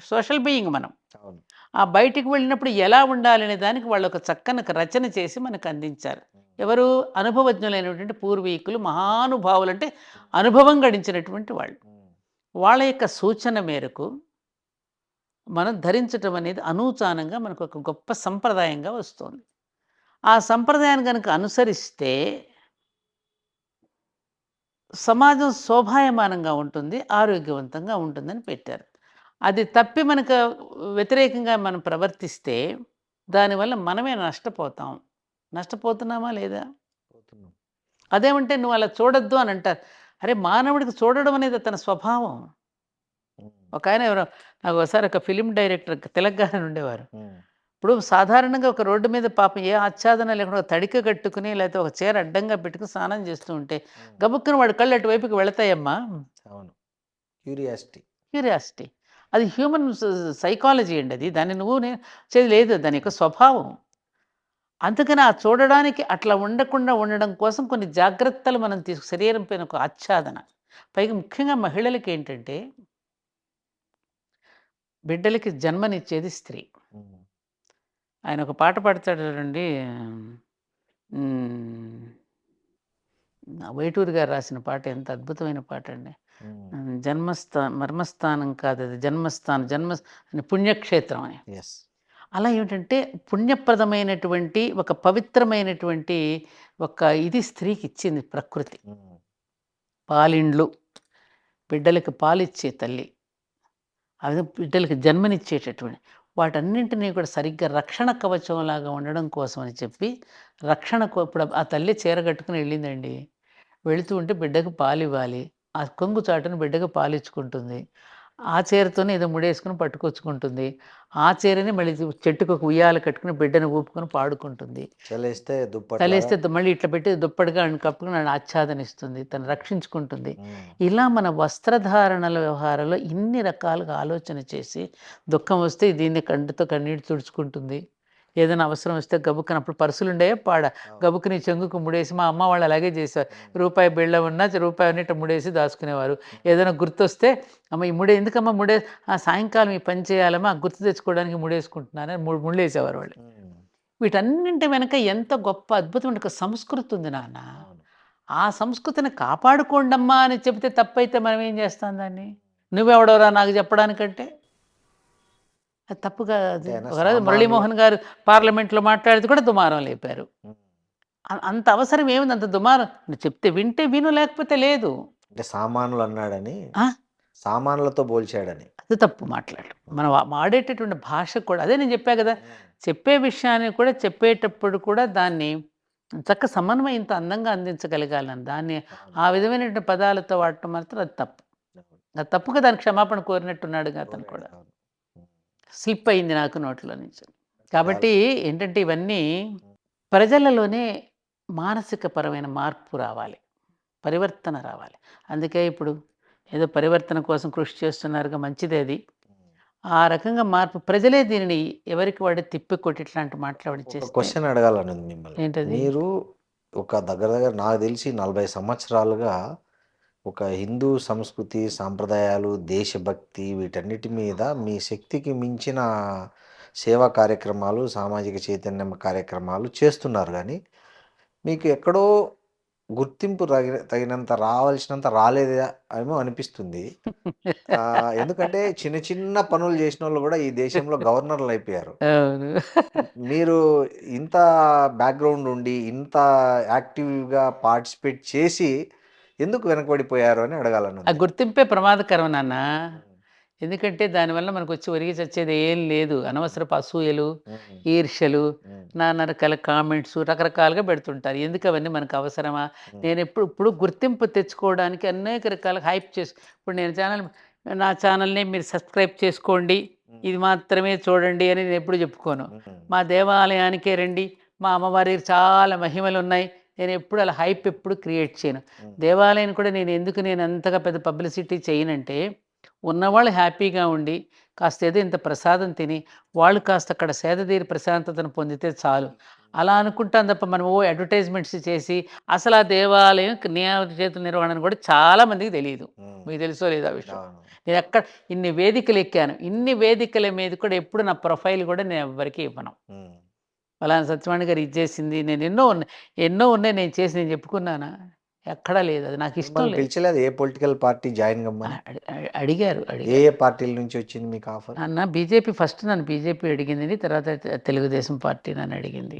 సోషల్ బీయింగ్ మనం. అవును. ఆ బయటికి వెళ్ళినప్పుడు ఎలా ఉండాలనే దానికి వాళ్ళు ఒక చక్కని రచన చేసి మనకు అందించారు. ఎవరు? అనుభవజ్ఞులైనటువంటి పూర్వీకులు, మహానుభావులు, అంటే అనుభవం గడించినటువంటి వాళ్ళు. హ్మ్. వాళ్ళ యొక్క సూచన మేరకు మనం ధరించటం అనేది అనూచానంగా మనకు ఒక గొప్ప సంప్రదాయంగా వస్తుంది. ఆ సంప్రదాయాన్ని గనుక అనుసరిస్తే సమాజం శోభాయమానంగా ఉంటుంది, ఆరోగ్యవంతంగా ఉంటుందని పెట్టారు. అది తప్పి మనకు వ్యతిరేకంగా మనం ప్రవర్తిస్తే దానివల్ల మనమే నష్టపోతాం. నష్టపోతున్నామా లేదా? పోతున్నాం. అదేమంటే నువ్వు అలా చూడొద్దు అని అంటారు. అరే! మానవుడికి చూడడం అనేది అతని స్వభావం. హ్మ్. ఒకాయన ఎవరో నాకు ఒకసారి ఒక ఫిల్మ్ డైరెక్టర్ తిలక్ గారు అని ఉండేవారు. హ్మ్. ఇప్పుడు సాధారణంగా ఒక రోడ్డు మీద పాపం ఏ ఆచ్ఛాదన లేకుండా ఒక తడిక కట్టుకుని లేకపోతే ఒక చీర అడ్డంగా పెట్టుకుని స్నానం చేస్తూ ఉంటే హ్మ్. గబుక్కున వాడి కళ్ళు అటువైపుకి వెళతాయమ్మా. అవును. క్యూరియాసిటీ. క్యూరియాసిటీ. అది హ్యూమన్ సైకాలజీ అండి అది. దాన్ని నువ్వు చేది లేదు. దాని యొక్క స్వభావం. అందుకని ఆ చూడడానికి అట్లా ఉండకుండా ఉండడం కోసం కొన్ని జాగ్రత్తలు మనం శరీరం పైన ఒక ఆచ్ఛాదన. పైగా ముఖ్యంగా మహిళలకేంటంటే, బిడ్డలకి జన్మనిచ్చేది స్త్రీ. హ్మ్. ఆయన ఒక పాట పాడతాడు చూడండి. హ్మ్. వేటూరి గారు రాసిన పాట ఎంత అద్భుతమైన పాటండి. హ్మ్. మర్మస్థానం కాదది, జన్మస్థానం అని పుణ్యక్షేత్రం అని. యెస్. అలా ఏమిటంటే పుణ్యప్రదమైనటువంటి ఒక పవిత్రమైనటువంటి ఒక ఇది స్త్రీకిచ్చింది ప్రకృతి. హ్మ్. పాలిండ్లు, బిడ్డలకి పాలిచ్చే తల్లి. అదే బిడ్డలకి జన్మనిచ్చేటటువంటి వాటన్నింటినీ కూడా సరిగ్గా రక్షణ కవచంలాగా ఉండడం కోసం అని చెప్పి ఇప్పుడు ఆ తల్లి చీర కట్టుకుని వెళ్ళిందండి. వెళుతూ ఉంటే బిడ్డకు పాలివ్వాలి. ఆ కొంగు చాటున బిడ్డకు పాలిచ్చుకుంటుంది. ఆ చీరతోనే ఏదో ముడేసుకొని పట్టుకొచ్చుకుంటుంది. ఆ చీరని మళ్ళీ చెట్టుకు ఒక ఉయ్యాల కట్టుకుని బిడ్డను ఊపుకొని పాడుకుంటుంది. చలేస్తే దుప్పట్లాగా. చలేస్తే మళ్ళీ ఇట్లా పెట్టి దుప్పటిగా కప్పుకుని నన్ను ఆచ్ఛాదనిస్తుంది. తను రక్షించుకుంటుంది. హ్మ్. ఇలా మన వస్త్రధారణల వ్యవహారంలో ఇన్ని రకాలుగా ఆలోచన చేసి, దుఃఖం వస్తే దీన్ని కంటితో కన్నీటి తుడుచుకుంటుంది. ఏదైనా అవసరం వస్తే గబుక్కన అప్పుడు పర్సులుండేయా అవును. గబుక్కుని చెంగుకు ముడేసి మా అమ్మ వాళ్ళు అలాగే చేసేవారు. హ్మ్. రూపాయి బిళ్ళ ఉన్నా రూపాయి అన్ని ఇట్ట ముడేసి దాచుకునేవారు. ఏదైనా గుర్తొస్తే అమ్మ ఈ ఎందుకమ్మా సాయంకాలం ఈ పని చేయాలమ్మా గుర్తు తెచ్చుకోవడానికి ముడేసుకుంటున్నానని ముళ్ళేసేవారు వాళ్ళు. హ్మ్. వీటన్నింటి వెనక ఎంత గొప్ప అద్భుతమైన ఒక సంస్కృతి ఉంది నాన్న. అవును. ఆ సంస్కృతిని కాపాడుకోండమ్మా అని చెబితే తప్పైతే మనం ఏం చేస్తాం దాన్ని? నువ్వెవడోరా నాకు చెప్పడానికంటే? అది తప్పు అంటే కాదు. ఆయన ఒకరోజు సామాన్లు. మురళీమోహన్ గారు పార్లమెంట్‌లో మాట్లాడితే కూడా దుమారం లేపారు. హ్మ్. అంత అవసరం ఏముంది అంత దుమారం? నువ్వు చెప్తే వింటే విను లేకపోతే లేదు. అంటే సామాన్లు అన్నాడని, ఆ! సామాన్లతో పోల్చాడని. అది తప్పు మాట్లాడడం. మనం వాడేటటువంటి భాష కూడా అదే నేను చెప్పా గదా! హ్మ్. చెప్పే విషయాన్ని కూడా చెప్పేటప్పుడు కూడా దాన్ని సమన్వయంతో అందంగా అందించగలగాలని దాన్ని అవును. ఆ విధమైనటువంటి పదాలతో వాడటం మాత్రం అది తప్పు. అవును. అది తప్పుగా దానికి క్షమాపణ కోరినట్టున్నాడుగా అతను కోరాడు. కూడా. అవును. హ్మ్. స్లిప్ అయింది నాకు నోట్లో నుంచి. చాలా. కాబట్టి ఏంటంటే ఇవన్నీ హ్మ్. ప్రజలలోనే మానసిక పరమైన మార్పు రావాలి. పరివర్తన రావాలి. అందుకే ఇప్పుడు ఏదో పరివర్తన కోసం కృషి చేస్తున్నారుగా, మంచిదే అది. హ్మ్. ఆ రకంగా మార్పు ప్రజలే దీనిని ఎవరికి వాడే తిప్పికొట్టి ఇట్లాంటి మాటలు ఒక చేస్తే క్వెషన్ అడగాలనుంది మిమ్మల్ని. ఏంటది? మీరు ఒక దగ్గర దగ్గర నాకు తెలిసి 40 సంవత్సరాలుగా ఒక హిందూ సంస్కృతి, సాంప్రదాయాలు, దేశభక్తి వీటన్నిటి మీద మీ శక్తికి మించిన సేవా కార్యక్రమాలు, సామాజిక చైతన్యం కార్యక్రమాలు చేస్తున్నారు గానీ, మీకు ఎక్కడో గుర్తింపు తగినంత రావాల్సినంత రాలేదా ఏమో అనిపిస్తుంది. ఎందుకంటే చిన్న చిన్న పనులు చేసినోళ్ళు గూడా ఈ దేశంలో గవర్నర్‌లయిపోయారు. అవును. మీరు ఇంత ఇంత బ్యాక్గ్రౌండ్ ఉండి ఇంత యాక్టివ్గా పార్టిసిపేట్ చేసి ఎందుకు వెనకబడిపోయారు అని అడగాలని ఆ ఉంది. గుర్తింపే ప్రమాదకరం నాన్న. ఎందుకంటే దానివల్ల మనకు వచ్చి ఒరిగి చచ్చేది ఏం లేదు. అనవసరపు అసూయలు, ఉమ్, ఈర్ష్యలు, ఉమ్, నానా రకాల కామెంట్స్ రకరకాలుగా పెడుతుంటారు. ఎందుకు అవన్నీ మనకు అవసరమా? ఉమ్, నేను ఇప్పుడు గుర్తింపు తెచ్చుకోవడానికి అనేక రకాల హైప్ ఇప్పుడు నేను నా ఛానల్ని మీరు సబ్స్క్రైబ్ చేసుకోండి, ఇది మాత్రమే చూడండి అని నేను ఎప్పుడు చెప్పుకోను. ఉమ్, మా దేవాలయానికే రండి, మా అమ్మవారి చాలా మహిమలు ఉన్నాయి. నేను ఎప్పుడు అలా హైప్ ఎప్పుడు క్రియేట్ చేయను. ఉమ్, దేవాలయం కూడా నేను అంతగా పెద్ద పబ్లిసిటీ చేయనంటే, ఉన్నవాళ్ళు హ్యాపీగా ఉండి కాస్త ఏదో ఇంత ప్రసాదం తిని వాళ్ళు కాస్త అక్కడ సేదతీరి ప్రశాంతతను పొందితే చాలు. అలా అనుకుంటాను తప్ప మనం అడ్వర్టైజ్మెంట్స్ చేసి అసలు ఆ దేవాలయం చేతుల నిర్వహణ కూడా చాలా మందికి తెలియదు. ఉమ్, మీకు తెలుసో లేదో ఆ విషయం. అవును. నేను ఇన్ని వేదికలు ఎక్కాను, ఇన్ని వేదికల మీద కూడా ఎప్పుడు నా ప్రొఫైల్ కూడా నేను ఎవ్వరికీ ఇవ్వను. ఉమ్. ఫలానా సత్యవాణి గారు ఇది చేసింది, నేను ఎన్నో ఉన్నాయి నేను చేసి నేను చెప్పుకున్నానా? ఎక్కడా లేదు. అది నాకు ఇష్టం మిమ్మల్ని లేదు. పిలిచలేదు ఏ పొలిటికల్ పార్టీ జాయిన్ కమ్మని? అడిగారు ఏ ఏ పార్టీల నుంచి వచ్చింది మీకు ఆఫర్? బీజేపీ ఫస్ట్ నన్ను బీజేపీ అడిగింది, తర్వాత తెలుగుదేశం పార్టీ నన్ను అడిగింది.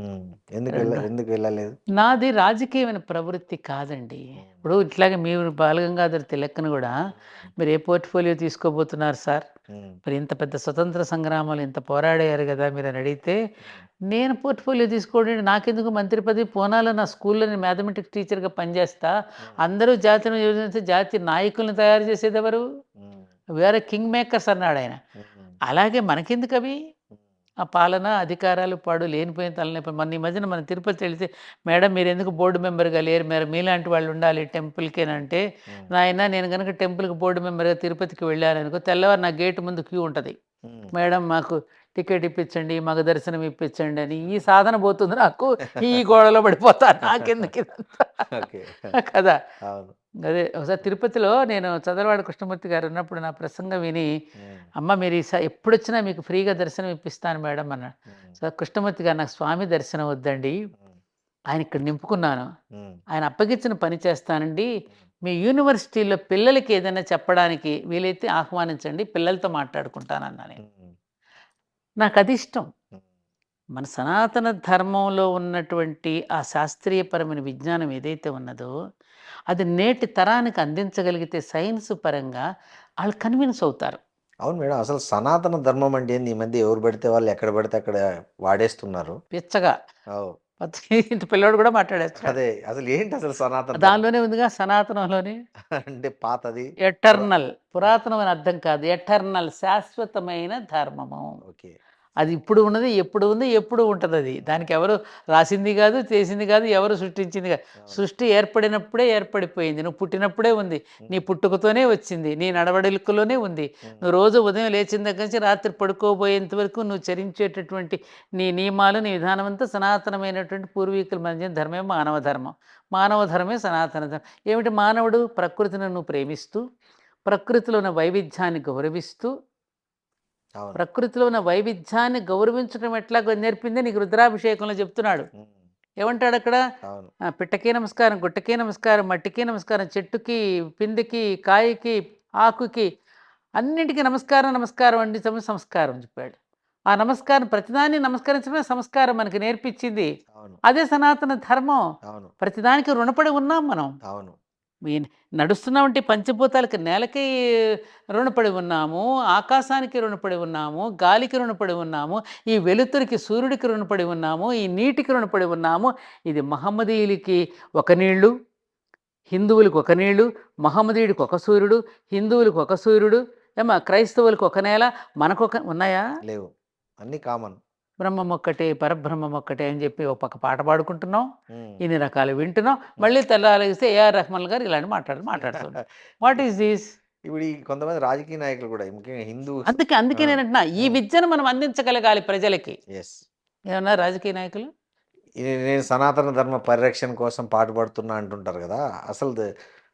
ఎందుకు వెళ్ళలేదు? నాది రాజకీయమైన ప్రవృత్తి కాదండి. ఇప్పుడు ఇట్లాగే మీరు బాలగంగాధర్ తిలక్ను కూడా మీరు ఏ పోర్ట్ఫోలియో తీసుకోబోతున్నారు సార్, మరి ఇంత పెద్ద స్వతంత్ర సంగ్రామాలు ఇంత పోరాడారు కదా మీరు అని అడిగితే, నేను పోర్ట్ఫోలియో తీసుకోవడం నాకెందుకు మంత్రి పదవి, పోనాలో నా స్కూల్లో నేను మ్యాథమెటిక్స్ టీచర్గా పనిచేస్తా. అందరూ జాతిని యోజించి జాతి నాయకులను తయారు చేసేది ఎవరు? వేరే కింగ్ మేకర్స్ అన్నాడు ఆయన. అలాగే మనకెందుకు అవి? ఆ పాలన అధికారాలు పాడు లేనిపోయిన తలనొప్పి. ఈ మధ్యన మన తిరుపతి వెళితే, మేడం మీరు ఎందుకు బోర్డు మెంబర్గా లేరు, మీరు మీలాంటి వాళ్ళు ఉండాలి టెంపుల్కేనంటే, నాయన నేను కనుక టెంపుల్కి బోర్డు మెంబర్గా తిరుపతికి వెళ్ళాననుకో, తెల్లవారు నా గేటు ముందు క్యూ ఉంటుంది. మేడం మాకు టికెట్ ఇప్పించండి, మాకు దర్శనం ఇప్పించండి అని. ఈ సాధన పోతుంది నాకు, ఈ గోడలో పడిపోతా. నాకెందుకు ఇదంతా? కదా. అదే ఒకసారి తిరుపతిలో నేను చదలవాడ కృష్ణమూర్తి గారు ఉన్నప్పుడు నా ప్రసంగం విని, అమ్మ మీరు ఎప్పుడు వచ్చినా మీకు ఫ్రీగా దర్శనం ఇప్పిస్తాను మేడం అన్నాడు. సో కృష్ణమూర్తి గారు, నాకు స్వామి దర్శనం వద్దండి, ఆయన ఇక్కడ నింపుకున్నాను, ఆయన అప్పగించిన పని చేస్తానండి, మీ యూనివర్సిటీలో పిల్లలకి ఏదైనా చెప్పడానికి వీలైతే ఆహ్వానించండి, పిల్లలతో మాట్లాడుకుంటానన్నా నేను. నాకు అది ఇష్టం. మన సనాతన ధర్మంలో ఉన్నటువంటి ఆ శాస్త్రీయపరమైన విజ్ఞానం ఏదైతే ఉన్నదో అది నేటి తరానికి అందించగలిగితే సైన్స్ పరంగా వాళ్ళు కన్విన్స్ అవుతారు. అవును మేడం, అసలు సనాతన ధర్మం అంటే ఏంది? ఈ మధ్య ఎవరు పడితే వాళ్ళు ఎక్కడ పడితే అక్కడ వాడేస్తున్నారు పిచ్చగా. ఇంత పిల్లోడు కూడా మాట్లాడేస్తాడు. అదే అసలు ఏంటి అసలు సనాతన? దానిలోనే ఉందిగా సనాతనంలోనే అంటే పాతది, ఎటర్నల్, పురాతనం అని అర్థం కాదు, ఎటర్నల్ శాశ్వతమైన ధర్మము. ఓకే. అది ఇప్పుడు ఉన్నది, ఎప్పుడు ఉంది, ఎప్పుడు ఉంటుంది. అది దానికి ఎవరు రాసింది కాదు, చేసింది కాదు, ఎవరు సృష్టించింది కాదు. సృష్టి ఏర్పడినప్పుడే ఏర్పడిపోయింది, నువ్వు పుట్టినప్పుడే ఉంది, నీ పుట్టుకతోనే వచ్చింది, నీ నడవడికలోనే ఉంది. నువ్వు రోజు ఉదయం లేచిన దగ్గర నుంచి రాత్రి పడుకోబోయేంత వరకు నువ్వు చరించేటటువంటి నీ నియమాలు, నీ విధానం అంతా సనాతనమైనటువంటి పూర్వీకుల మధ్య ధర్మే మానవ ధర్మం. మానవ ధర్మే సనాతన ధర్మం. ఏమిటి మానవుడు? ప్రకృతిని నువ్వు ప్రేమిస్తూ, ప్రకృతిలో ఉన్న వైవిధ్యాన్ని గౌరవిస్తూ, ప్రకృతిలో ఉన్న వైవిధ్యాన్ని గౌరవించడం ఎట్లా నేర్పిందే నీకు రుద్రాభిషేకంలో చెప్తున్నాడు. ఏమంటాడు అక్కడ? పిట్టకే నమస్కారం, గుట్టకే నమస్కారం, మట్టికి నమస్కారం, చెట్టుకి, పిండికి, కాయకి, ఆకుకి, అన్నింటికీ నమస్కారం నమస్కారం అండి సంస్కారం చెప్పాడు. ఆ నమస్కారం, ప్రతిదాన్ని నమస్కరించడమే సంస్కారం మనకి నేర్పించింది. అదే సనాతన ధర్మం. ప్రతిదానికి రుణపడి ఉన్నాం మనం. నడుస్తున్నామంటే పంచభూతాలకి, నేలకి రుణపడి ఉన్నాము, ఆకాశానికి రుణపడి ఉన్నాము, గాలికి రుణపడి ఉన్నాము, ఈ వెలుతురికి సూర్యుడికి రుణపడి ఉన్నాము, ఈ నీటికి రుణపడి ఉన్నాము. ఇది మహమ్మదీయులకి ఒక నీళ్లు, హిందువులకు ఒక నీళ్లు, మహమ్మదీయుడికి ఒక సూర్యుడు, హిందువులకు ఒక సూర్యుడు, క్రైస్తవులకు ఒక నేల, మనకొక ఉన్నాయా? లేవు, అన్ని కామన్. బ్రహ్మం ఒక్కటే, పరబ్రహ్మం ఒక్కటే అని చెప్పి ఒక పక్క పాట పాడుకుంటున్నాం, ఇన్ని రకాలు వింటున్నాం, మళ్ళీ తెల్లారిస్తే ఏఆర్ రెహమాన్ గారు ఇలాంటి మాట్లాడుతున్నారు. What is this? ఇప్పుడు కొంతమంది రాజకీయ నాయకులు కూడా, ముఖ్యంగా హిందూ, అందుకే నేను అంటున్నా, ఈ విద్యను మనం అందించగలగాలి ప్రజలకి. ఏమన్నా రాజకీయ నాయకులు నేను సనాతన ధర్మ పరిరక్షణ కోసం పాటుపడుతున్నా అంటుంటారు కదా, అసలు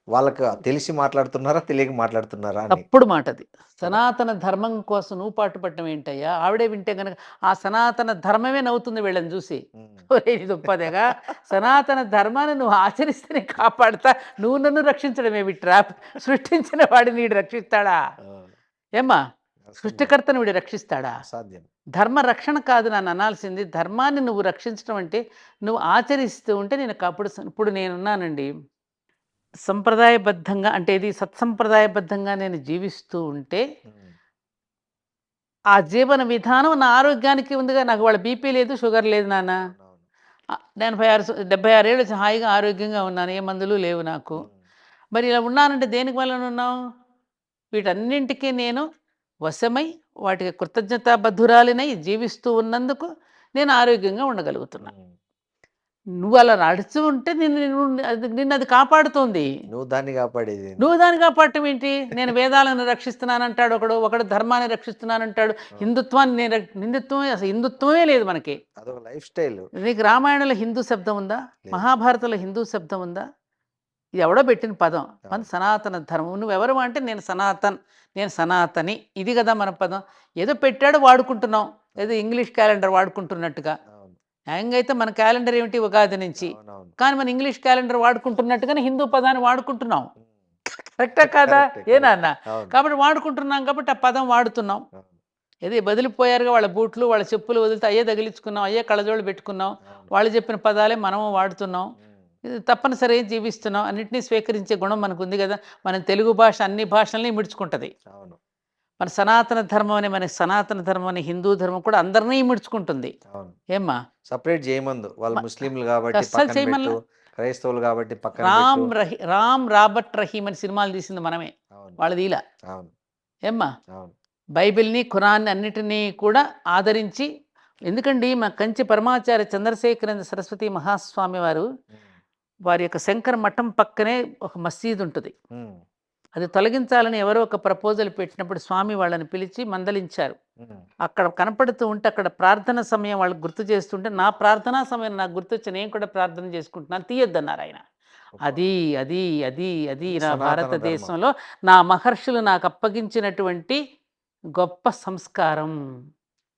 వాళ్ళకి తెలిసి మాట్లాడుతున్నారా, తెలియక మాట్లాడుతున్నారా? తప్పుడు మాట అది. సనాతన ధర్మం కోసం నువ్వు పాటుపడటం ఏంటయ్యా? ఆవిడే వింటే కనుక ఆ సనాతన ధర్మమే నవ్వుతుంది వీళ్ళని చూసి. దుప్పదేగా, సనాతన ధర్మాన్ని నువ్వు ఆచరిస్తేనే కాపాడుతా, నువ్వు నన్ను రక్షించడమే, ట్రాప్ సృష్టించిన వాడిని నీడు రక్షిస్తాడా? ఏమ్మా, సృష్టికర్తను వీడు రక్షిస్తాడా? అసాధ్యం. ధర్మ రక్షణ కాదు నన్ను అనాల్సింది. ధర్మాన్ని నువ్వు రక్షించడం అంటే నువ్వు ఆచరిస్తూ ఉంటే నేను ఇప్పుడు నేనున్నానండి. సంప్రదాయబద్ధంగా అంటే ఇది సత్సంప్రదాయబద్ధంగా నేను జీవిస్తూ ఉంటే ఉమ్, ఆ జీవన విధానం నా ఆరోగ్యానికి ఉందిగా. నాకు వాళ్ళ బీపీ లేదు, షుగర్ లేదు నాన్న. అవునవును. 76 ఏళ్ళు హాయిగా ఆరోగ్యంగా ఉన్నాను. ఏ మందులు లేవు నాకు. ఉమ్, మరి ఇలా ఉన్నానంటే దేనికి వలన ఉన్నాం? వీటన్నింటికీ నేను వశమై వాటికి కృతజ్ఞతాబద్ధురాలినై జీవిస్తూ ఉన్నందుకు నేను ఆరోగ్యంగా ఉండగలుగుతున్నా. ఉమ్. నువ్వు అలా నడుస్తూ ఉంటే నిన్ను అది కాపాడుతోంది. నువ్వు దాన్ని కాపాడేది ఏంది? నువ్వు దాన్ని కాపాడటం ఏంటి? నేను వేదాలను రక్షిస్తున్నానంటాడు ఒకడు ధర్మాన్ని రక్షిస్తున్నానంటాడు. హిందుత్వమే అసలు హిందుత్వమే లేదు మనకి. అదొక లైఫ్ స్టైల్. నీకు రామాయణంలో హిందూ శబ్దం ఉందా? లేదు. మహాభారతంలో హిందూ శబ్దం ఉందా? ఇది ఎవడో పెట్టిన పదం. మన అవును. సనాతన ధర్మం. నువ్వెవరు అంటే నేను సనాతని. ఇది కదా మన పదం. ఏదో పెట్టాడు వాడుకుంటున్నాం. ఏదో ఇంగ్లీష్ క్యాలెండర్ వాడుకుంటున్నట్టుగా. అవును. న్యాయంగా అయితే మన క్యాలెండర్ ఏమిటి? ఉగాది నుంచి. అవునవును. కానీ మన ఇంగ్లీష్ క్యాలెండర్ వాడుకుంటున్నట్టుగానే హిందూ పదాన్ని వాడుకుంటున్నాం. ఉమ్, కరెక్టా కాదా? కరెక్టే, ఏ నాన్న? అవును. కాబట్టి వాడుకుంటున్నాం కాబట్టి ఆ పదం వాడుతున్నాం. అవును. ఏది బదిలిపోయారుగా వాళ్ళ బూట్లు వాళ్ళ చెప్పులు వదిలితే అయ్యే తగిలించుకున్నాం, అయ్యే కళ్ళజోళ్ళు పెట్టుకున్నాం. అవును. వాళ్ళు చెప్పిన పదాలే మనము వాడుతున్నాం. ఉమ్, ఇది తప్పనిసరిగా జీవిస్తున్నాం. అన్నింటినీ స్వీకరించే గుణం మనకు ఉంది కదా. మన తెలుగు భాష అన్ని భాషల్ని మిడుచుకుంటుంది. అవును. మన సనాతన ధర్మం అని హిందూ ధర్మం కూడా అందరినీ మిడుచుకుంటుంది. అవును. ఏమ్మా? సపరేట్ చేయమందు. వాళ్ళు ముస్లింలు కాబట్టి అస్సలు పక్కన చేయమల్లా. పెట్టు, క్రైస్తవులు కాబట్టి పక్కన పెట్టు. రామ్ రాబర్ట్ రహీమ్ అని సినిమాలు తీసింది మనమే. అవును. వాళ్ళది ఇలా. అవును. ఏమ్మా? అవును. బైబిల్ని ఖురాన్ని అన్నిటినీ కూడా ఆదరించి, ఎందుకండి మా కంచి పరమాచార్య చంద్రశేఖరేంద్ర సరస్వతి మహాస్వామి వారు ఉమ్, వారి యొక్క శంకర మఠం పక్కనే ఒక మసీదు ఉంటుంది. ఉమ్, అది తొలగించాలని ఎవరో ఒక ప్రపోజల్ పెట్టినప్పుడు స్వామి వాళ్ళని పిలిచి మందలించారు. ఉమ్. అక్కడ కనపడుతూ ఉంటే అక్కడ ప్రార్థన సమయం వాళ్ళకి గుర్తు చేస్తుంటే నా ప్రార్థనా సమయం నాకు గుర్తొచ్చి నేను కూడా ప్రార్థన చేసుకుంటున్నాను, తీయొద్దన్నారు ఆయన. అది అది అది అది నా సనాతన భారతదేశంలో నా మహర్షులు నాకు అప్పగించినటువంటి గొప్ప సంస్కారం.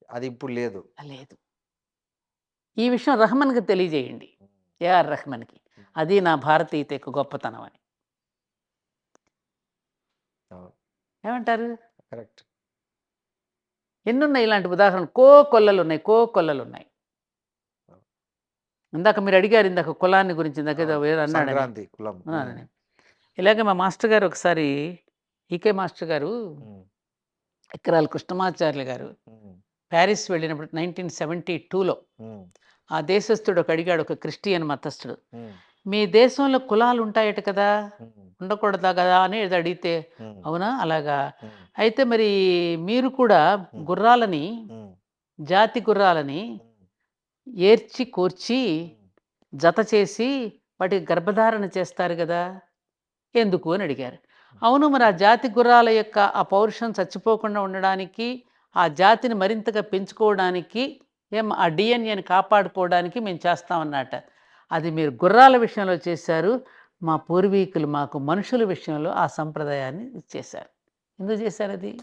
అది ఇప్పుడు లేదు. లేదు. ఈ విషయం రహమాన్కి తెలియజేయండి, ఏఆర్ రెహమాన్కి. అది నా భారతీయత యొక్క గొప్పతనం అని. అవును. ఏమంటారు? కరెక్ట్. ఎన్నున్నాయి ఇలాంటి ఉదాహరణలు? కొల్లలు ఉన్నాయి. ఇందాక మీరు అడిగారు, ఇందాక కులాన్ని గురించి. ఇందాక ఏదో అవును. వేరే అన్నాడని. సంక్రాంతి కులం. అన్నాడని. ఇలాగే మా మాస్టర్ గారు ఒకసారి, ఈకే మాస్టర్ గారు, ఉమ్, ఎకరాల కృష్ణమాచార్యులు గారు ఉమ్, ప్యారిస్ వెళ్ళినప్పుడు 1972లో ఉమ్, ఆ దేశస్థుడు ఒక అడిగాడు, ఒక క్రిస్టియన్ మతస్థుడు, ఉమ్, మీ దేశంలో కులాలు ఉంటాయట కదా, ఉమ్, ఉండకూడదా కదా అని ఏదో అడిగితే, ఉమ్, అవునా అలాగా, ఉమ్, అయితే మరి మీరు కూడా గుర్రాలని, ఉమ్, జాతి గుర్రాలని ఉమ్, ఏర్చి కూర్చి ఉమ్. జత చేసి వాటికి గర్భధారణ చేస్తారు కదా, ఎందుకు అని అడిగారు. అవును, మరి ఆ జాతి గుర్రాల యొక్క ఆ పౌరుషం చచ్చిపోకుండా ఉండడానికి, ఆ జాతిని మరింతగా పెంచుకోవడానికి, ఆ డిఎన్ఏని కాపాడుకోవడానికి మేము చేస్తామన్నట. అది మీరు గుర్రాల విషయంలో చేశారు, మా పూర్వీకులు మాకు మనుషుల విషయంలో ఆ సంప్రదాయాన్ని చేశారు. ఎందుకు చేశారు అది?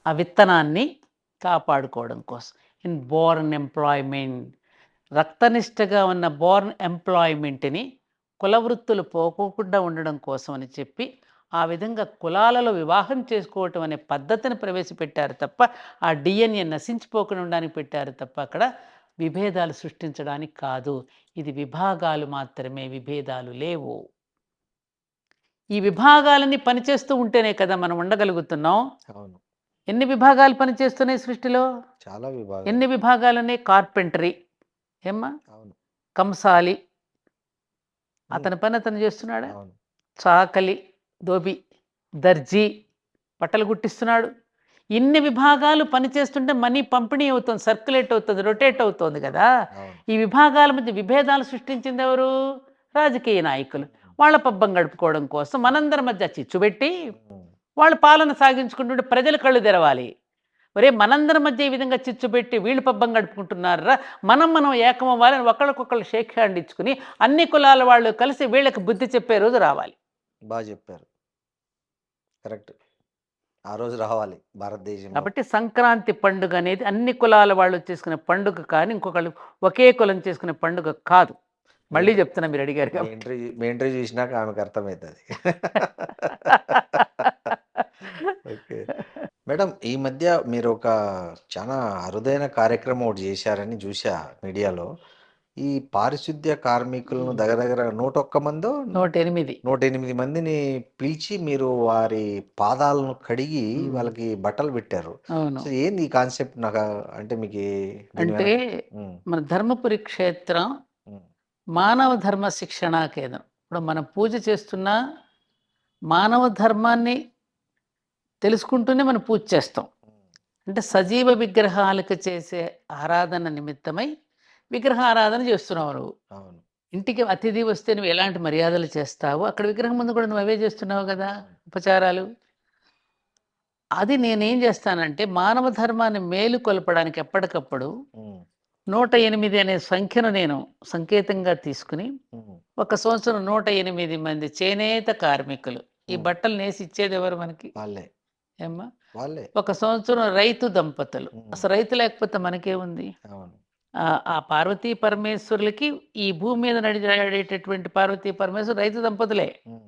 ఆ విత్తనాన్ని కాపాడుకోవడం కోసం. ఇన్ బోర్న్ ఎంప్లాయ్మెంట్, రక్తనిష్టగా ఉన్న బోర్న్ ఎంప్లాయ్మెంట్ని కులవృత్తులు పోకోకుండా ఉండడం కోసం అని చెప్పి ఆ విధంగా కులాలలో వివాహం చేసుకోవటం అనే పద్ధతిని ప్రవేశపెట్టారు తప్ప, ఆ డిఎన్ఏ నశించిపోకుండా ఉండడానికి పెట్టారు తప్ప అక్కడ విభేదాలు సృష్టించడానికి కాదు. ఇది విభాగాలు మాత్రమే, విభేదాలు లేవు. ఈ విభాగాలన్నీ పనిచేస్తూ ఉంటేనే కదా మనం ఉండగలుగుతున్నాం. అవును. ఎన్ని విభాగాలు పనిచేస్తున్నాయి సృష్టిలో? చాలా విభాగాలు. ఎన్ని విభాగాలున్నాయి? కార్పెంటరీ, ఏమ్మా, అవును. కంసాలి, అతని పని అతను చేస్తున్నాడా? అవును. చాకలి, దోబి, దర్జీ, బట్టలు కుట్టిస్తున్నాడు. ఇన్ని విభాగాలు పనిచేస్తుంటే మనీ పంపిణీ అవుతుంది, సర్క్యులేట్ అవుతుంది, రొటేట్ అవుతుంది కదా. అవును. ఈ విభాగాల మధ్య విభేదాలు సృష్టించింది ఎవరు? రాజకీయ నాయకులు. వాళ్ళ పబ్బం గడుపుకోవడం కోసం మనందరి మధ్య చిచ్చు పెట్టి ఉమ్, వాళ్ళు పాలన సాగించుకుంటుంటే ప్రజలు కళ్ళు తెరవాలి. ఒరే, మనందరి మధ్య ఈ విధంగా చిచ్చు పెట్టి వీళ్ళు పబ్బం గడుపుకుంటున్నారా, మనం ఏకం అవ్వాలని ఒకళ్ళకొకళ్ళు షేక్ హ్యాండ్ ఇచ్చుకుని అన్ని కులాల వాళ్ళు కలిసి వీళ్ళకి బుద్ధి చెప్పే రోజు రావాలి. బాగా చెప్పారు. కరెక్ట్. ఆ రోజు రావాలి భారతదేశంలో. కాబట్టి సంక్రాంతి పండుగ అనేది అన్ని కులాల వాళ్ళు చేసుకునే పండుగ కానీ ఇంకొకళ్ళు ఒకే కులం చేసుకునే పండుగ కాదు. మళ్ళీ చెప్తున్నా, మీరు అడిగారు మీ కాబట్టి. ఎంట్రీ చూసినాక ఆమెకు అర్థమవుతుంది. ఓకే. మేడం ఈ మధ్య మీరు ఒక చాలా అరుదైన కార్యక్రమం ఒకటి చేశారని చూసా మీడియాలో. ఈ పారిశుద్ధ్య కార్మికులను దగ్గర దగ్గర 101 మందో 108. 108 మందిని పిలిచి మీరు వారి పాదాలను కడిగి వాళ్ళకి బట్టలు పెట్టారు. అవును. అసలు ఏంది ఈ కాన్సెప్ట్? నాకు అంటే మీకు దీని అంటే ఉమ్, మన ధర్మపురి క్షేత్రం ఉమ్, మానవ ధర్మ శిక్షణా కేంద్రం. ఇప్పుడు మనం పూజ చేస్తున్న మానవ ధర్మాన్ని తెలుసుకుంటూనే మనం పూజ చేస్తాం. అంటే సజీవ విగ్రహాలకు చేసే ఆరాధన నిమిత్తమై విగ్రహారాధన చేస్తున్నావు నువ్వు. అవును. ఇంటికి అతిథి వస్తే నువ్వు ఎలాంటి మర్యాదలు చేస్తావో అక్కడ విగ్రహం ముందు కూడా నువ్వు అవే చేస్తున్నావు కదా, ఉపచారాలు. అది నేనేం చేస్తానంటే మానవ ధర్మాన్ని మేలుకొల్పడానికి ఎప్పటికప్పుడు ఉమ్, 108 అనే సంఖ్యను నేను సంకేతంగా తీసుకుని ఉమ్, ఒక సంవత్సరం 108 మంది చేనేత కార్మికులు ఈ బట్టలు నేసి ఇచ్చేది ఎవరు మనకి? వాళ్ళే ఏమ్మా? వాళ్ళే. ఒక సంవత్సరం రైతు దంపతులు. ఉమ్, అసలు రైతు లేకపోతే మనకేముంది? అవును. ఆ పార్వతీ పరమేశ్వరులకి ఈ భూమి మీద నడిచేటటువంటి పార్వతీ పరమేశ్వరు రైతు దంపతులే. ఉమ్,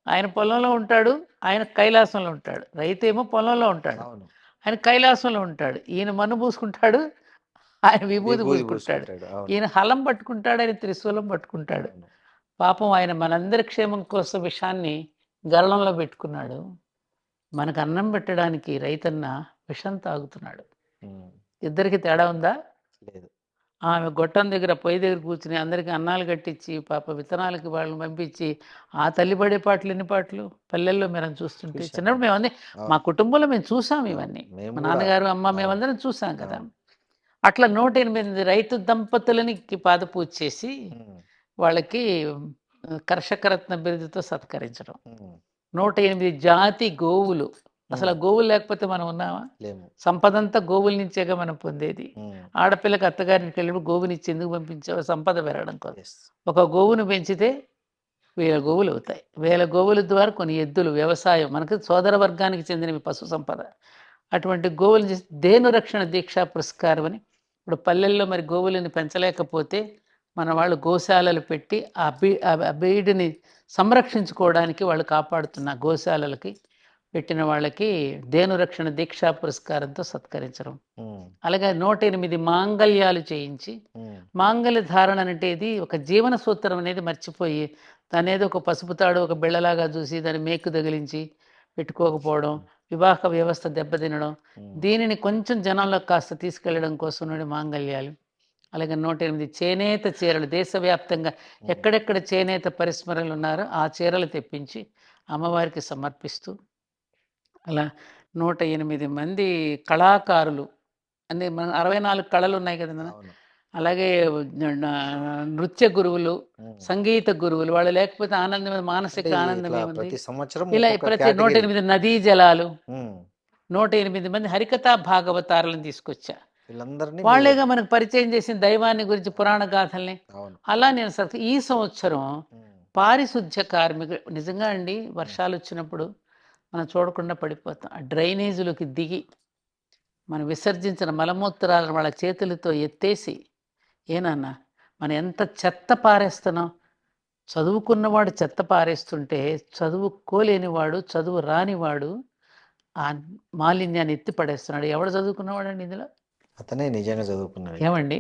ఆయన పొలంలో ఉంటాడు, ఆయన కైలాసంలో ఉంటాడు. రైతు ఏమో పొలంలో ఉంటాడు, అవును. ఆయన కైలాసంలో ఉంటాడు. ఈయన మన్ను పూసుకుంటాడు, ఆయన విభూతి విభూది పూసుకుంటాడు. పూసుకుంటాడు. అవును. ఈయన హలం పట్టుకుంటాడు, ఆయన త్రిశూలం పట్టుకుంటాడు. అవును. పాపం ఆయన మనందరి క్షేమం కోసం విషాన్ని గరళంలో పెట్టుకున్నాడు. మనకు అన్నం పెట్టడానికి రైతన్న విషం తాగుతున్నాడు. ఉమ్, ఇద్దరికి తేడా ఉందా? లేదు. ఆమె గొట్టం దగ్గర పొయ్యి దగ్గర కూర్చుని అందరికీ అన్నాలు కట్టించి పాప విత్తనాలకి వాళ్ళని పంపించి ఆ తల్లి పడే పాటలు ఎన్ని పాటలు పల్లెల్లో మీరు చూస్తుంటే చూశాను. చిన్నప్పుడు మేమన్నీ అవును. మా కుటుంబంలో మేము చూసాం ఇవన్నీ. మేము మా కూడా. నాన్నగారు అమ్మ అవును. మేమందరం చూసాం కదా. అవును. అట్లా 108 రైతు దంపతులని పాద పూజ చేసి ఉమ్, వాళ్ళకి కర్షకరత్న బిరుదుతో సత్కరించడం. ఉమ్, 108 జాతి గోవులు. అసలు ఆ గోవులు లేకపోతే మనం ఉన్నామా? లేము. సంపదంతా గోవుల నుంచేగా మనం పొందేది. ఉమ్, ఆడపిల్లకి అత్తగారికి వెళ్ళినప్పుడు గోవునిచ్చి ఎందుకు పంపించావు? సంపద పెరగడం కోసం. yes. ఒక గోవును పెంచితే 1000 గోవులు అవుతాయి. 1000 గోవుల ద్వారా కొన్ని ఎద్దులు, వ్యవసాయం, మనకి సోదర వర్గానికి చెందినవి పశు సంపద. అటువంటి గోవులు చేసి ధేను రక్షణ దీక్షా పురస్కారం అని ఇప్పుడు పల్లెల్లో మరి గోవులని పెంచలేకపోతే మన వాళ్ళు గోశాలలు పెట్టి ఆ బీడిని సంరక్షించుకోవడానికి వాళ్ళు కాపాడుతున్న గోశాలలకి పెట్టిన వాళ్ళకి ధేను రక్షణ దీక్షా పురస్కారంతో సత్కరించడం. ఉమ్, అలాగే 108 మాంగళ్యాలు చేయించి ఉమ్, మాంగళ్య ధారణ అనేది ఒక జీవన సూత్రం అనేది మర్చిపోయి దానేదో ఒక పసుపు తాడు ఒక బిళ్ళలాగా చూసి దాన్ని మేకు తగిలించి పెట్టుకోకపోవడం, వివాహ వ్యవస్థ దెబ్బతినడం, దీనిని కొంచెం జనంలో కాస్త తీసుకెళ్లడం కోసం నుండి మాంగళ్యాలు. అలాగే 108 చేనేత చీరలు దేశవ్యాప్తంగా ఎక్కడెక్కడ చేనేత పరిశ్రమలు ఉన్నారో ఆ చీరలు తెప్పించి అమ్మవారికి సమర్పిస్తూ అలా 108 మంది కళాకారులు. అంటే మన 64 కళలు ఉన్నాయి కదా నాన్న. అవును. అలాగే నృత్య గురువులు, ఉమ్. సంగీత గురువులు వాళ్ళు లేకపోతే ఆనందం మానసిక అంటే ఆనందం ఇట్లా ఏముంది? ప్రతి సంవత్సరం ఇలా ఒక్కొక్క ప్రతి కేటగిరీ. 108 నదీ జలాలు, ఉమ్, 108 మంది హరికథా భాగవతారులను తీసుకొచ్చా. వీళ్ళందరినీ వాళ్ళేగా మనకు పరిచయం చేసిన దైవాన్ని గురించి పురాణ గాథల్ని. అవును. అలా నేను ఈ సంవత్సరం ఉమ్, పారిశుధ్య కార్మికులు నిజంగా అండి వర్షాలు వచ్చినప్పుడు మనం చూడకుండా పడిపోతాం. ఆ డ్రైనేజీలోకి దిగి మనం విసర్జించిన మలమూత్రాలను వాళ్ళ చేతులతో ఎత్తేసి ఏనన్నా మనం ఎంత చెత్త పారేస్తున్నాం. చదువుకున్నవాడు చెత్త పారేస్తుంటే చదువుకోలేనివాడు చదువు రానివాడు ఆ మాలిన్యాన్ని ఎత్తి పడేస్తున్నాడు. ఎవడు చదువుకున్నవాడండి ఇందులో? అతనే నిజంగా చదువుకున్నాడు. ఏమండి?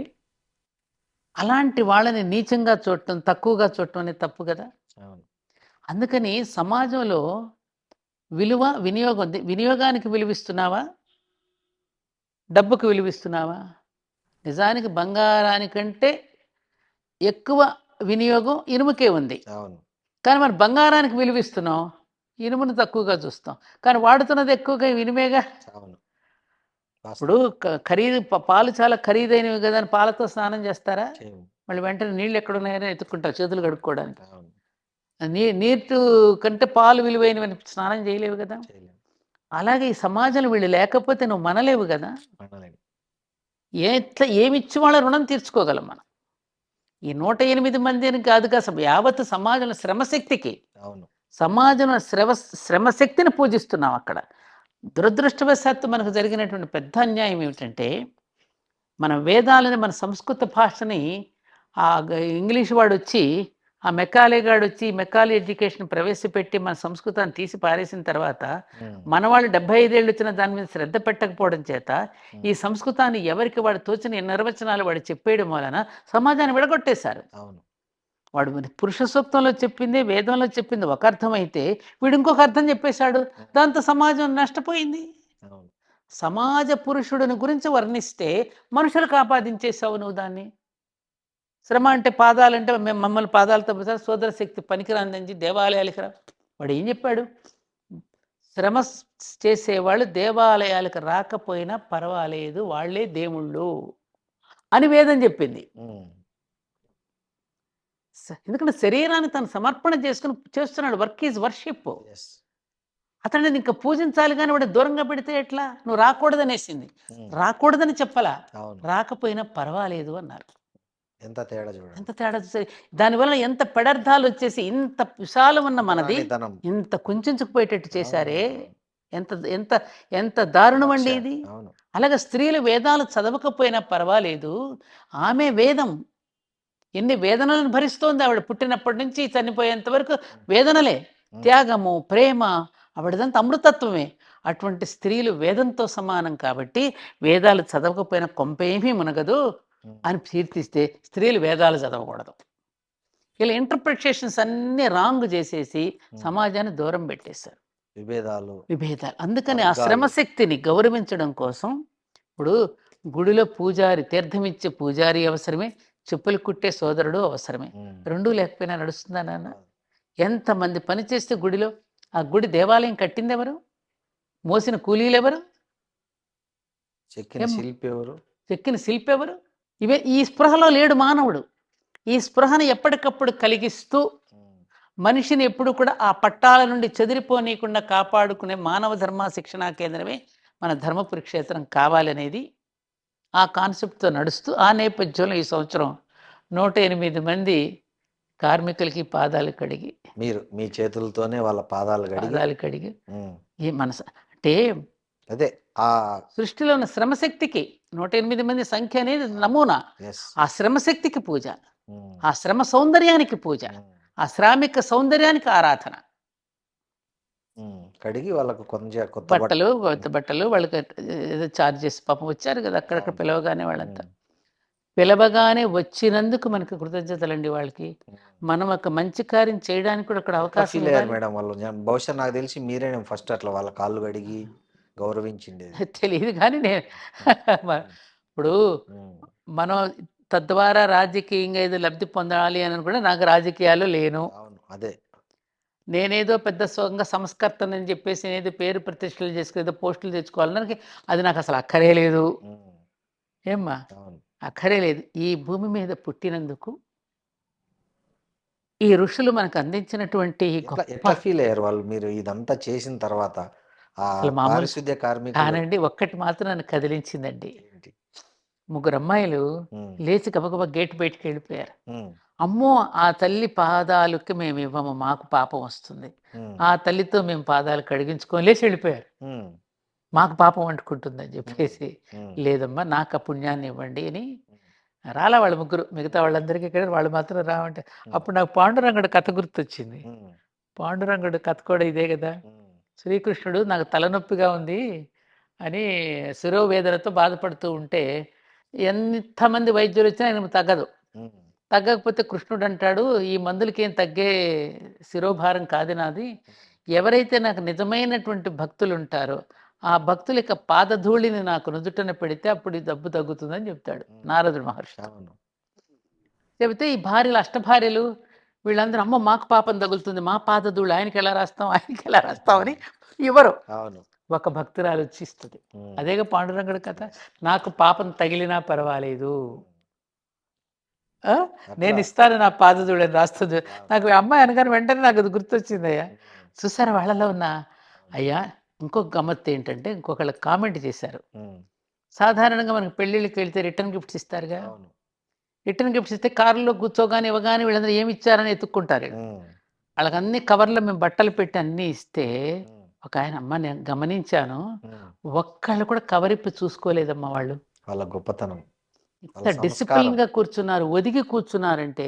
అలాంటి వాళ్ళని నీచంగా చూడటం తక్కువగా చూడటం అనేది తప్పు కదా. అవును. అందుకని సమాజంలో విలువ వినియోగం ఉంది. వినియోగానికి విలువిస్తున్నావా? డబ్బుకు విలువిస్తున్నావా? నిజానికి బంగారానికంటే ఎక్కువ వినియోగం ఇనుముకే ఉంది. అవును. కానీ మనం బంగారానికి విలువిస్తున్నాం, ఇనుమును తక్కువగా చూస్తాం. కానీ వాడుతున్నది ఎక్కువగా ఇనుమేగా. అవును. ఇప్పుడు ఖరీదు పాలు చాలా ఖరీదైనవి కదా అని పాలతో స్నానం చేస్తారా? చేయము. మళ్ళీ వెంటనే నీళ్ళు ఎక్కడున్నాయని ఎత్తుక్కుంటారు చేతులు కడుక్కోవడానికి. అవును. నీరు కంటే పాలు విలువైనవని స్నానం చేయలేవు కదా. చేయలేము. అలాగే ఈ సమాజంలో వీళ్ళు లేకపోతే నువ్వు మనలేవు కదా. మనలేము. ఏమిచ్చి వాళ్ళ రుణం తీర్చుకోగలం మనం. ఈ 108 మందిని కాదుగా యావత్ సమాజంలో శ్రమశక్తికి, అవును. సమాజంలో శ్రమశక్తిని పూజిస్తున్నాం అక్కడ. దురదృష్టవశాత్తు మనకు జరిగినటువంటి పెద్ద అన్యాయం ఏమిటంటే మన వేదాలని మన సంస్కృత భాషని ఇంగ్లీష్ వాడు వచ్చి ఆ మెకాలే గాడు వచ్చి మెకాలే ఎడ్యుకేషన్ ప్రవేశపెట్టి మన సంస్కృతాన్ని తీసి పారేసిన తర్వాత మన వాళ్ళు 75 ఏళ్ళు వచ్చిన దాని మీద శ్రద్ధ పెట్టకపోవడం చేత ఈ సంస్కృతాన్ని ఎవరికి వాడు తోచిన నిర్వచనాలు వాడు చెప్పేయడం వలన సమాజాన్ని విడగొట్టేశారు. అవును. వాడు మరి పురుష సూక్తంలో చెప్పింది వేదంలో చెప్పింది ఒక అర్థం అయితే వీడు ఇంకొక అర్థం చెప్పేశాడు. దాంతో సమాజం నష్టపోయింది. అవును. సమాజ పురుషుడిని గురించి వర్ణిస్తే మనుషులకు ఆపాదించేసావు నువ్వు దాన్ని. శ్రమ అంటే పాదాలంటే మేము మమ్మల్ని పాదాలతో సోదర శక్తి పనికిరాందని దేవాలయాలకి రా. వాడు ఏం చెప్పాడు? శ్రమ చేసేవాళ్ళు దేవాలయాలకు రాకపోయినా పర్వాలేదు, వాళ్ళే దేవుళ్ళు అని వేదం చెప్పింది. ఎందుకంటే శరీరాన్ని తను సమర్పణ చేసుకుని చేస్తున్నాడు. Work is worship. అతన్ని ఇంకా పూజించాలి కానీ వాడు దూరంగా పెడితే ఎట్లా? నువ్వు రాకూడదనేసింది. రాకూడదని చెప్పలా, రాకపోయినా పర్వాలేదు అన్నారు. ఎంత తేడా చూడండి, ఎంత తేడా చూసారు. దానివల్ల ఎంత పెడర్థాలు వచ్చేసి ఇంత విశాలం ఉన్న మనది ఇంత కుంచుకుపోయేటట్టు చేశారే. ఎంత ఎంత ఎంత దారుణం అండి ఇది. అలాగే స్త్రీలు వేదాలు చదవకపోయినా పర్వాలేదు, ఆమె వేదం. ఎన్ని వేదనలను భరిస్తోంది ఆవిడ. పుట్టినప్పటి నుంచి చనిపోయేంత వరకు వేదనలే. త్యాగము, ప్రేమ, ఆవిడదంతా అమృతత్వమే. అటువంటి స్త్రీలు వేదంతో సమానం కాబట్టి వేదాలు చదవకపోయినా కొంపేమీ మునగదు అని కీర్తిస్తే స్త్రీలు వేదాలు చదవకూడదు. ఇలా ఇంటర్ప్రిటేషన్స్ అన్నీ రాంగ్ చేసేసి సమాజాన్ని దూరం పెట్టేశారు. విభేదాలు. అందుకని ఆ శ్రమశక్తిని గౌరవించడం కోసం ఇప్పుడు గుడిలో పూజారి, తీర్థమిచ్చే పూజారి అవసరమే, చెప్పులు కుట్టే సోదరుడు అవసరమే. రెండూ లేకపోయినా నడుస్తుందా నాన్న? ఎంతమంది పని చేస్తే గుడిలో, ఆ గుడి దేవాలయం కట్టింది ఎవరు? మోసిన కూలీలు ఎవరు? చెక్కిన శిల్పి ఎవరు? ఇవే. ఈ స్పృహలో లేడు మానవుడు. ఈ స్పృహను ఎప్పటికప్పుడు కలిగిస్తూ మనిషిని ఎప్పుడు కూడా ఆ పట్టాల నుండి చెదిరిపోనీయకుండా కాపాడుకునే మానవ ధర్మ శిక్షణా కేంద్రమే మన ధర్మపురి క్షేత్రం కావాలనేది ఆ కాన్సెప్ట్తో నడుస్తూ, ఆ నేపథ్యంలో ఈ సంవత్సరం 108 మంది కార్మికులకి పాదాలు కడిగి, మీరు మీ చేతులతోనే వాళ్ళ పాదాలు కడిగి ఈ మనసు అంటే అదే ఆ సృష్టిలో ఉన్న శ్రమశక్తికి 108 మంది సంఖ్య అనేది నమూనా. ఆ శ్రమశక్తికి పూజ, ఆ శ్రమ సౌందర్యానికి పూజ, ఆ శ్రామిక సౌందర్యానికి ఆరాధన. కడిగి వాళ్ళకు కొంచెం కొత్త బట్టలు వాళ్ళకి ఏదో చార్జ్ చేసి పాపం వచ్చారు కదా అక్కడక్కడ పిలవగానే. వాళ్ళంతా పిలవగానే వచ్చినందుకు మనకి కృతజ్ఞతలండి వాళ్ళకి. మనం ఒక మంచి కార్యం చేయడానికి కూడా అక్కడ అవకాశం మేడం. వాళ్ళు బహుశా నాకు తెలిసి మీరే ఫస్ట్ అట్లా వాళ్ళ కాళ్ళు కడిగి గౌరవించింది తెలియదు కానీ నేను ఇప్పుడు మనం తద్వారా రాజకీయంగా ఏదో లబ్ధి పొందాలి అని కూడా నాకు రాజకీయాలు లేను. అదే నేనేదో పెద్ద సొంగ సంస్కర్తనని చెప్పేసి నేనేదో పేరు ప్రతిష్టలు చేసుకుని ఏదో పోస్టులు తెచ్చుకోవాలని అది నాకు అసలు అక్కరే లేదు. ఏమ్మా, అక్కరే లేదు. ఈ భూమి మీద పుట్టినందుకు ఈ ఋషులు మనకు అందించినటువంటి ఫీల్ అయ్యారు వాళ్ళు మీరు ఇదంతా చేసిన తర్వాత? కానండి, ఒక్కటి మాత్రం నన్ను కదిలించిందండి. 3 అమ్మాయిలు లేచి గబగబా గేట్ బయటికి వెళ్ళిపోయారు. అమ్మో, ఆ తల్లి పాదాలకి మేము ఇవ్వము, మాకు పాపం వస్తుంది, ఆ తల్లితో మేము పాదాలు కడిగించుకొని లేచి వెళ్ళిపోయారు. మాకు పాపం అంటుకుంటుందని చెప్పేసి, లేదమ్మా నాకు ఆ పుణ్యాన్ని ఇవ్వండి అని రాలా వాళ్ళు 3. మిగతా వాళ్ళందరికీ ఇక్కడ, వాళ్ళు మాత్రం రావంటే అప్పుడు నాకు పాండురంగడు కథ గుర్తొచ్చింది. పాండురంగడు కథ కూడా ఇదే కదా. శ్రీకృష్ణుడు నాకు తలనొప్పిగా ఉంది అని శిరోవేదనతో బాధపడుతూ ఉంటే ఎంతమంది వైద్యులు వచ్చినా ఆయన తగ్గకపోతే కృష్ణుడు అంటాడు, ఈ మందులకి ఏం తగ్గే శిరోభారం కాదు నాది. ఎవరైతే నాకు నిజమైనటువంటి భక్తులు ఉంటారో ఆ భక్తుల యొక్క పాదధూళిని నాకు నుదుటన పెడితే అప్పుడు ఈ జబ్బు తగ్గుతుందని చెప్తాడు నారదుడు మహర్షి. చెబితే ఈ భార్యలు, అష్టభార్యలు వీళ్ళందరూ అమ్మ మాకు పాపం తగులుతుంది, మా పాదధూళి ఆయనకి ఎలా రాస్తాం అని ఎవరు ఒక భక్తురాలు వచ్చిస్తుంది. అదేగా పాండురంగడు కథ. నాకు పాపం తగిలినా పర్వాలేదు, నేను ఇస్తాను నా పాదధూళి అని రాస్తుంది. నాకు అమ్మాయి అనగానే వెంటనే నాకు అది గుర్తొచ్చింది. అయ్యా చూసారా వాళ్ళలో ఉన్న. అయ్యా ఇంకొక గమ్మత్తు ఏంటంటే, ఇంకొకళ్ళు కామెంట్ చేశారు. సాధారణంగా మనకు పెళ్ళిళ్ళకి వెళ్తే రిటర్న్ గిఫ్ట్స్ ఇస్తారుగా. రిటర్న్ గిఫ్ట్స్ ఇస్తే కారులో కూర్చోగానే ఇవ్వగానే వీళ్ళందరూ ఏమి ఇచ్చారని ఎత్తుక్కుంటారు. వాళ్ళకి అన్ని కవర్లో మేము బట్టలు పెట్టి అన్నీ ఇస్తే ఒక ఆయన, అమ్మ నేను గమనించాను, ఒక్కళ్ళు కూడా కవరిప్పి చూసుకోలేదమ్మా వాళ్ళు. వాళ్ళ గొప్పతనం. ఇంత డిసిప్లిన్ గా కూర్చున్నారు, ఒదిగి కూర్చున్నారంటే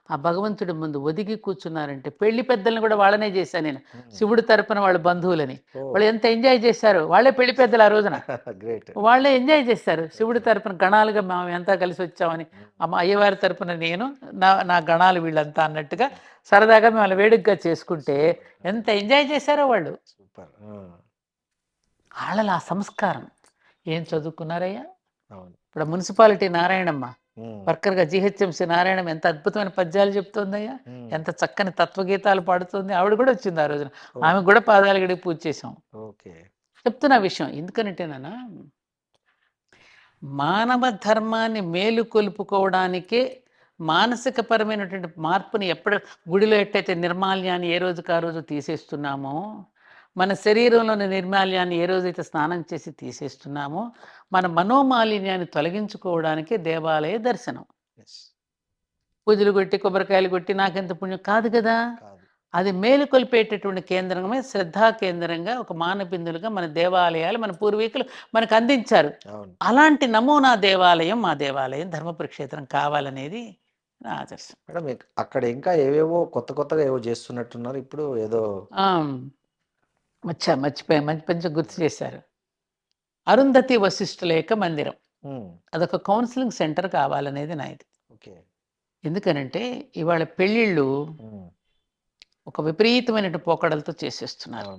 ఆ భగవంతుడి ముందు ఒదిగి కూర్చున్నారంటే పెళ్లి పెద్దల్ని కూడా వాళ్ళనే చేశాను నేను. శివుడి తరపున వాళ్ళ బంధువులని. వాళ్ళు ఎంత ఎంజాయ్ చేశారు. వాళ్ళే పెళ్లి పెద్దలు ఆ రోజున. గ్రేట్. వాళ్ళే ఎంజాయ్ చేశారు. శివుడి తరపున గణాలుగా మేము ఎంత కలిసి వచ్చామని. అమ్మ అయ్యవారి తరపున నేను, నా గణాలు వీళ్ళంతా అన్నట్టుగా సరదాగా మేము వాళ్ళ వేడుకగా చేసుకుంటే ఎంత ఎంజాయ్ చేశారో వాళ్ళు. సూపర్. వాళ్ళలో ఆ సంస్కారం. ఏం చదువుకున్నారయ్యా? అవును. ఇప్పుడు మున్సిపాలిటీ నారాయణమ్మ ఉమ్, వర్కర్గా జీహెచ్ఎంసీ నారాయణమ్మ ఎంత అద్భుతమైన పద్యాలు చెప్తుందయ్యా, ఉమ్, ఎంత చక్కని తత్వగీతాలు పాడుతుంది. ఆవిడ కూడా వచ్చింది ఆ రోజున. ఓ, ఆమె కూడా పాదాలు గడికి పూజ చేసాం. ఓకే. చెప్తున్న విషయం ఎందుకనంటేనా, మానవ ధర్మాన్ని మేలుకొల్పుకోవడానికే మానసికపరమైనటువంటి మార్పుని గుడిలో ఎట్టయితే నిర్మాల్యాన్ని ఏ రోజుకి ఆ రోజు తీసేస్తున్నామో, మన శరీరంలోని నిర్మాల్యాన్ని ఏ రోజైతే స్నానం చేసి తీసేస్తున్నామో, మన మనోమాలిన్యాన్ని తొలగించుకోవడానికే దేవాలయ దర్శనం. Yes. పూజలు కొట్టి కొబ్బరికాయలు కొట్టి నాకెంత పుణ్యం కాదు కదా. కాదు. అది మేలుకొల్పేటటువంటి కేంద్రమే, శ్రద్ధా కేంద్రంగా, ఒక మానబిందులుగా మన దేవాలయాలు మన పూర్వీకులు మనకు అందించారు. అవును. అలాంటి నమూనా దేవాలయం మా దేవాలయం ధర్మపురి క్షేత్రం కావాలనేది నా ఆదర్శం. మేడం అక్కడ ఇంకా ఏవేవో కొత్తగా ఏవో చేస్తున్నట్టున్నారు ఇప్పుడు ఏదో. మర్చిపోయా, మంచి గుర్తు చేశారు. అరుంధతి వశిష్ఠుల యొక్క మందిరం, అదొక కౌన్సిలింగ్ సెంటర్ కావాలనేది నా ఇది. ఓకే. ఎందుకనంటే ఇవాళ పెళ్ళిళ్ళు ఒక విపరీతమైన పోకడలతో చేసేస్తున్నారు.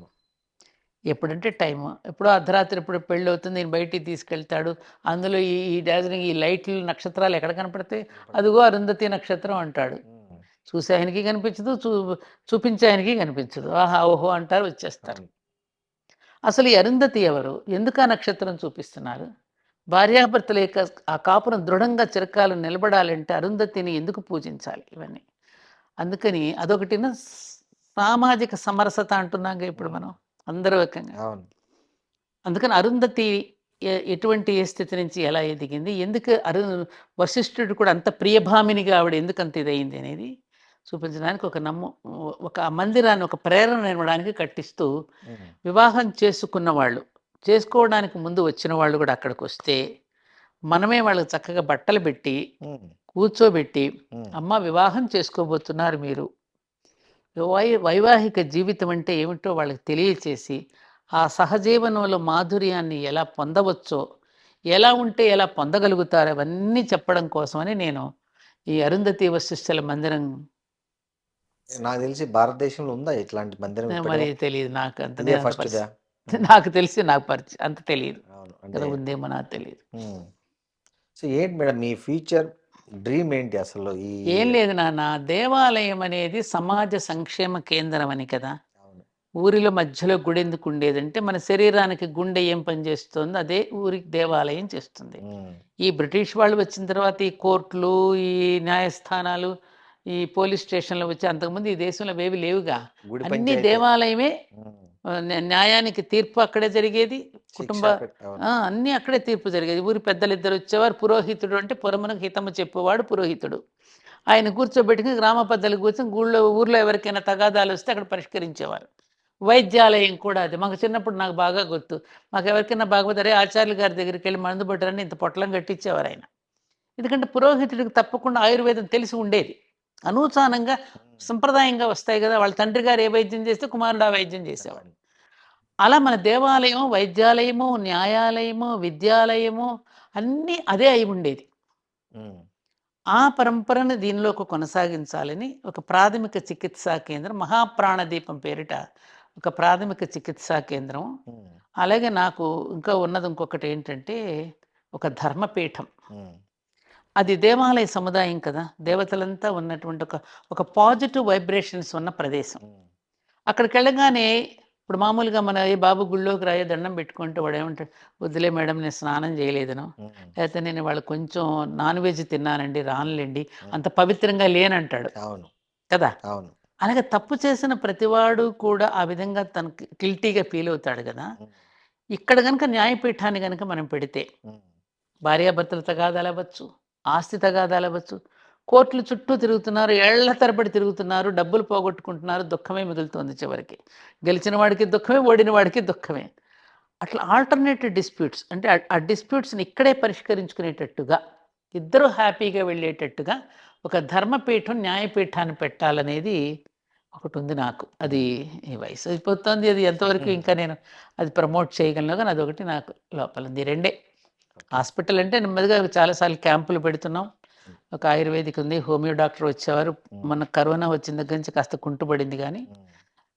ఎప్పుడంటే టైము, ఎప్పుడో అర్ధరాత్రి ఎప్పుడు పెళ్ళి అవుతుంది, నేను బయటికి తీసుకెళ్తాడు. అందులో ఈ డాజరింగ్, ఈ లైట్లు, నక్షత్రాలు ఎక్కడ కనపడితే అదిగో అరుంధతి నక్షత్రం అంటాడు. చూసే ఆయనకి కనిపించదు, చూపించే ఆయనకి కనిపించదు. ఆహా ఓహో అంటారు, వచ్చేస్తారు. అసలు ఈ అరుంధతి ఎవరు? ఎందుకు ఆ నక్షత్రం చూపిస్తున్నారు? భార్యాభర్తల యొక్క ఆ కాపురం దృఢంగా చిరకాలం నిలబడాలంటే అరుంధతిని ఎందుకు పూజించాలి? ఇవన్నీ అందుకని అదొకటిన సామాజిక సమరసత అంటున్నాగా ఇప్పుడు మనం అందరూ ఏకంగా. అందుకని అరుంధతి ఎటువంటి ఏ స్థితి నుంచి ఎలా ఎదిగింది, ఎందుకు వశిష్ఠుడు కూడా అంత ప్రియభామినిగా ఆవిడ ఎందుకు అంత ఇదయింది అనేది చూపించడానికి ఒక మందిరాన్ని, ఒక ప్రేరణ ఇవ్వడానికి కట్టిస్తూ, వివాహం చేసుకున్న వాళ్ళు, చేసుకోవడానికి ముందు వచ్చిన వాళ్ళు కూడా అక్కడికి వస్తే మనమే వాళ్ళకి చక్కగా బట్టలు పెట్టి కూర్చోబెట్టి, అమ్మ వివాహం చేసుకోబోతున్నారు మీరు, వైవాహిక జీవితం అంటే ఏమిటో వాళ్ళకి తెలియచేసి, ఆ సహజీవనంలో మాధుర్యాన్ని ఎలా పొందవచ్చో, ఎలా ఉంటే ఎలా పొందగలుగుతారో అవన్నీ చెప్పడం కోసమని నేను ఈ అరుంధతి వశిష్ఠుల మందిరం. నాకు తెలిసి భారతదేశంలో ఉందా ఇట్లాంటి మందిరం? మరి తెలియదు నాకు అంత, ఫస్ట్ నాకు తెలిసి నాకు పరిచయం అంత తెలియదు అంటే ఉందేమో, నాకు తెలియదు. సో ఏంటి మేడం మీ ఫ్యూచర్ డ్రీమ్ ఏంటి అసలు? ఏం లేదు నాన్న, దేవాలయం అనేది సమాజ సంక్షేమ కేంద్రం అని కదా. ఊరిలో మధ్యలో గుడి ఎందుకు ఉండేదంటే, మన శరీరానికి గుండె ఏం పని చేస్తుందో అదే ఊరికి దేవాలయం చేస్తుంది. ఈ బ్రిటిష్ వాళ్ళు వచ్చిన తర్వాత ఈ కోర్టులు, ఈ న్యాయస్థానాలు, ఈ పోలీస్ స్టేషన్లు వచ్చి, అంతకుముందు ఈ దేశంలో ఏవి లేవుగా. అన్ని దేవాలయమే. న్యాయానికి తీర్పు అక్కడే జరిగేది, కుటుంబ అన్నీ అక్కడే తీర్పు జరిగేది. ఊరి పెద్దలు ఇద్దరు వచ్చేవారు. పురోహితుడు అంటే పురమునకు హితము చెప్పేవాడు పురోహితుడు. ఆయన కూర్చోబెట్టుకుని గ్రామ పెద్దలు కూర్చొని ఊర్లో ఎవరికైనా తగాదాలు వస్తే అక్కడ పరిష్కరించేవారు. వైద్యాలయం కూడా అది. మాకు చిన్నప్పుడు నాకు బాగా గుర్తు, మాకు ఎవరికైనా బాగోతే ఆచార్యులు గారి దగ్గరికి వెళ్ళి మందు పట్టారని ఇంత పొట్లం కట్టించేవారు ఆయన. ఎందుకంటే పురోహితుడికి తప్పకుండా ఆయుర్వేదం తెలిసి ఉండేది. అనూచానంగా సంప్రదాయంగా వస్తాయి కదా. వాళ్ళ తండ్రి గారు ఏ వైద్యం చేస్తే కుమారుడు ఆ వైద్యం చేసేవాడు. అలా మన దేవాలయం, వైద్యాలయము, న్యాయాలయము, విద్యాలయము అన్నీ అదే అయి ఉండేది. ఆ పరంపరను దీనిలోకి కొనసాగించాలని ఒక ప్రాథమిక చికిత్సా కేంద్రం, మహాప్రాణదీపం పేరిట ఒక ప్రాథమిక చికిత్సా కేంద్రం. అలాగే నాకు ఇంకా ఉన్నది ఇంకొకటి ఏంటంటే ఒక ధర్మపీఠం. అది దేవాలయ సముదాయం కదా, దేవతలంతా ఉన్నటువంటి ఒక పాజిటివ్ వైబ్రేషన్స్ ఉన్న ప్రదేశం. అక్కడికి వెళ్ళగానే ఇప్పుడు మామూలుగా మన ఏ బాబు గుళ్ళోకి రాయో దండం పెట్టుకుంటే వాడు ఏమంటాడు, వద్దులే మేడం నేను స్నానం చేయలేదను, లేకపోతే నేను వాళ్ళు కొంచెం నాన్ వెజ్ తిన్నానండి రానులేండి, అంత పవిత్రంగా లేనంటాడు కదా. అలాగే తప్పు చేసిన ప్రతివాడు కూడా ఆ విధంగా తనకి గిల్టీగా ఫీల్ అవుతాడు కదా. ఇక్కడ కనుక న్యాయపీఠాన్ని కనుక మనం పెడితే, భార్యాభర్తల తగాదాలు అవ్వచ్చు, ఆస్తి తగాదాలు అవ్వచ్చు, కోర్టులు చుట్టూ తిరుగుతున్నారు, ఏళ్ల తరబడి తిరుగుతున్నారు, డబ్బులు పోగొట్టుకుంటున్నారు, దుఃఖమే మిగులుతుంది చివరికి. గెలిచిన వాడికి దుఃఖమే, ఓడిన వాడికి దుఃఖమే. అట్లా ఆల్టర్నేటివ్ డిస్ప్యూట్స్ అంటే ఆ డిస్ప్యూట్స్ని ఇక్కడే పరిష్కరించుకునేటట్టుగా ఇద్దరు హ్యాపీగా వెళ్ళేటట్టుగా ఒక ధర్మపీఠం న్యాయపీఠాన్ని పెట్టాలనేది ఒకటి ఉంది నాకు. అది ఈ వయసు అయిపోతుంది, అది ఎంతవరకు ఇంకా నేను అది ప్రమోట్ చేయగలను, కానీ అదొకటి నాకు లోపల ఉంది. రెండే హాస్పిటల్ అంటే నెమ్మదిగా చాలాసార్లు క్యాంపులు పెడుతున్నాం. ఒక ఆయుర్వేదిక్ ఉంది, హోమియో డాక్టర్ వచ్చేవారు. మన కరోనా వచ్చిన దగ్గర నుంచి కాస్త కుంటుపడింది, కానీ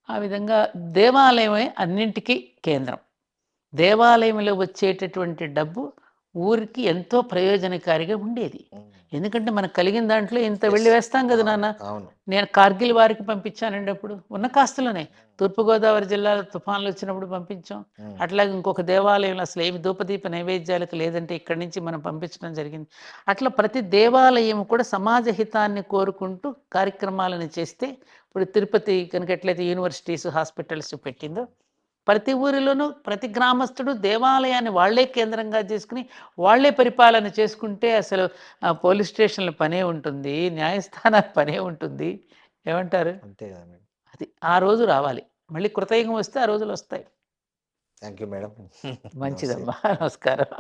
ఆ విధంగా దేవాలయమే అన్నింటికీ కేంద్రం. దేవాలయంలో వచ్చేటటువంటి డబ్బు ఊరికి ఎంతో ప్రయోజనకారిగా ఉండేది. ఎందుకంటే మనకు కలిగిన దాంట్లో ఇంత వెళ్ళి వేస్తాం కదా నాన్న. అవును. నేను కార్గిల్ వారికి పంపించానండి, అప్పుడు ఉన్న కాస్తలోనే. తూర్పుగోదావరి జిల్లాలో తుఫాన్లు వచ్చినప్పుడు పంపించాం. అట్లాగే ఇంకొక దేవాలయంలో అసలు ఏమి ధూపదీప నైవేద్యాలకు లేదంటే ఇక్కడి నుంచి మనం పంపించడం జరిగింది. అట్లా ప్రతి దేవాలయం కూడా సమాజ హితాన్ని కోరుకుంటూ కార్యక్రమాలను చేస్తే, ఇప్పుడు తిరుపతి కనుక ఎట్లయితే యూనివర్సిటీస్ హాస్పిటల్స్ పెట్టిందో, ప్రతి ఊరిలోనూ ప్రతి గ్రామస్తుడు దేవాలయాన్ని వాళ్లే కేంద్రంగా చేసుకుని వాళ్లే పరిపాలన చేసుకుంటే అసలు పోలీస్ స్టేషన్ల పనే ఉంటుంది, న్యాయస్థానాల పనే ఉంటుంది. ఏమంటారు? అంతే కదా మేడం. అది ఆ రోజు రావాలి. మళ్ళీ కృతయుగం వస్తే ఆ రోజులు వస్తాయి. Thank you madam. మంచిదమ్మా, నమస్కారం.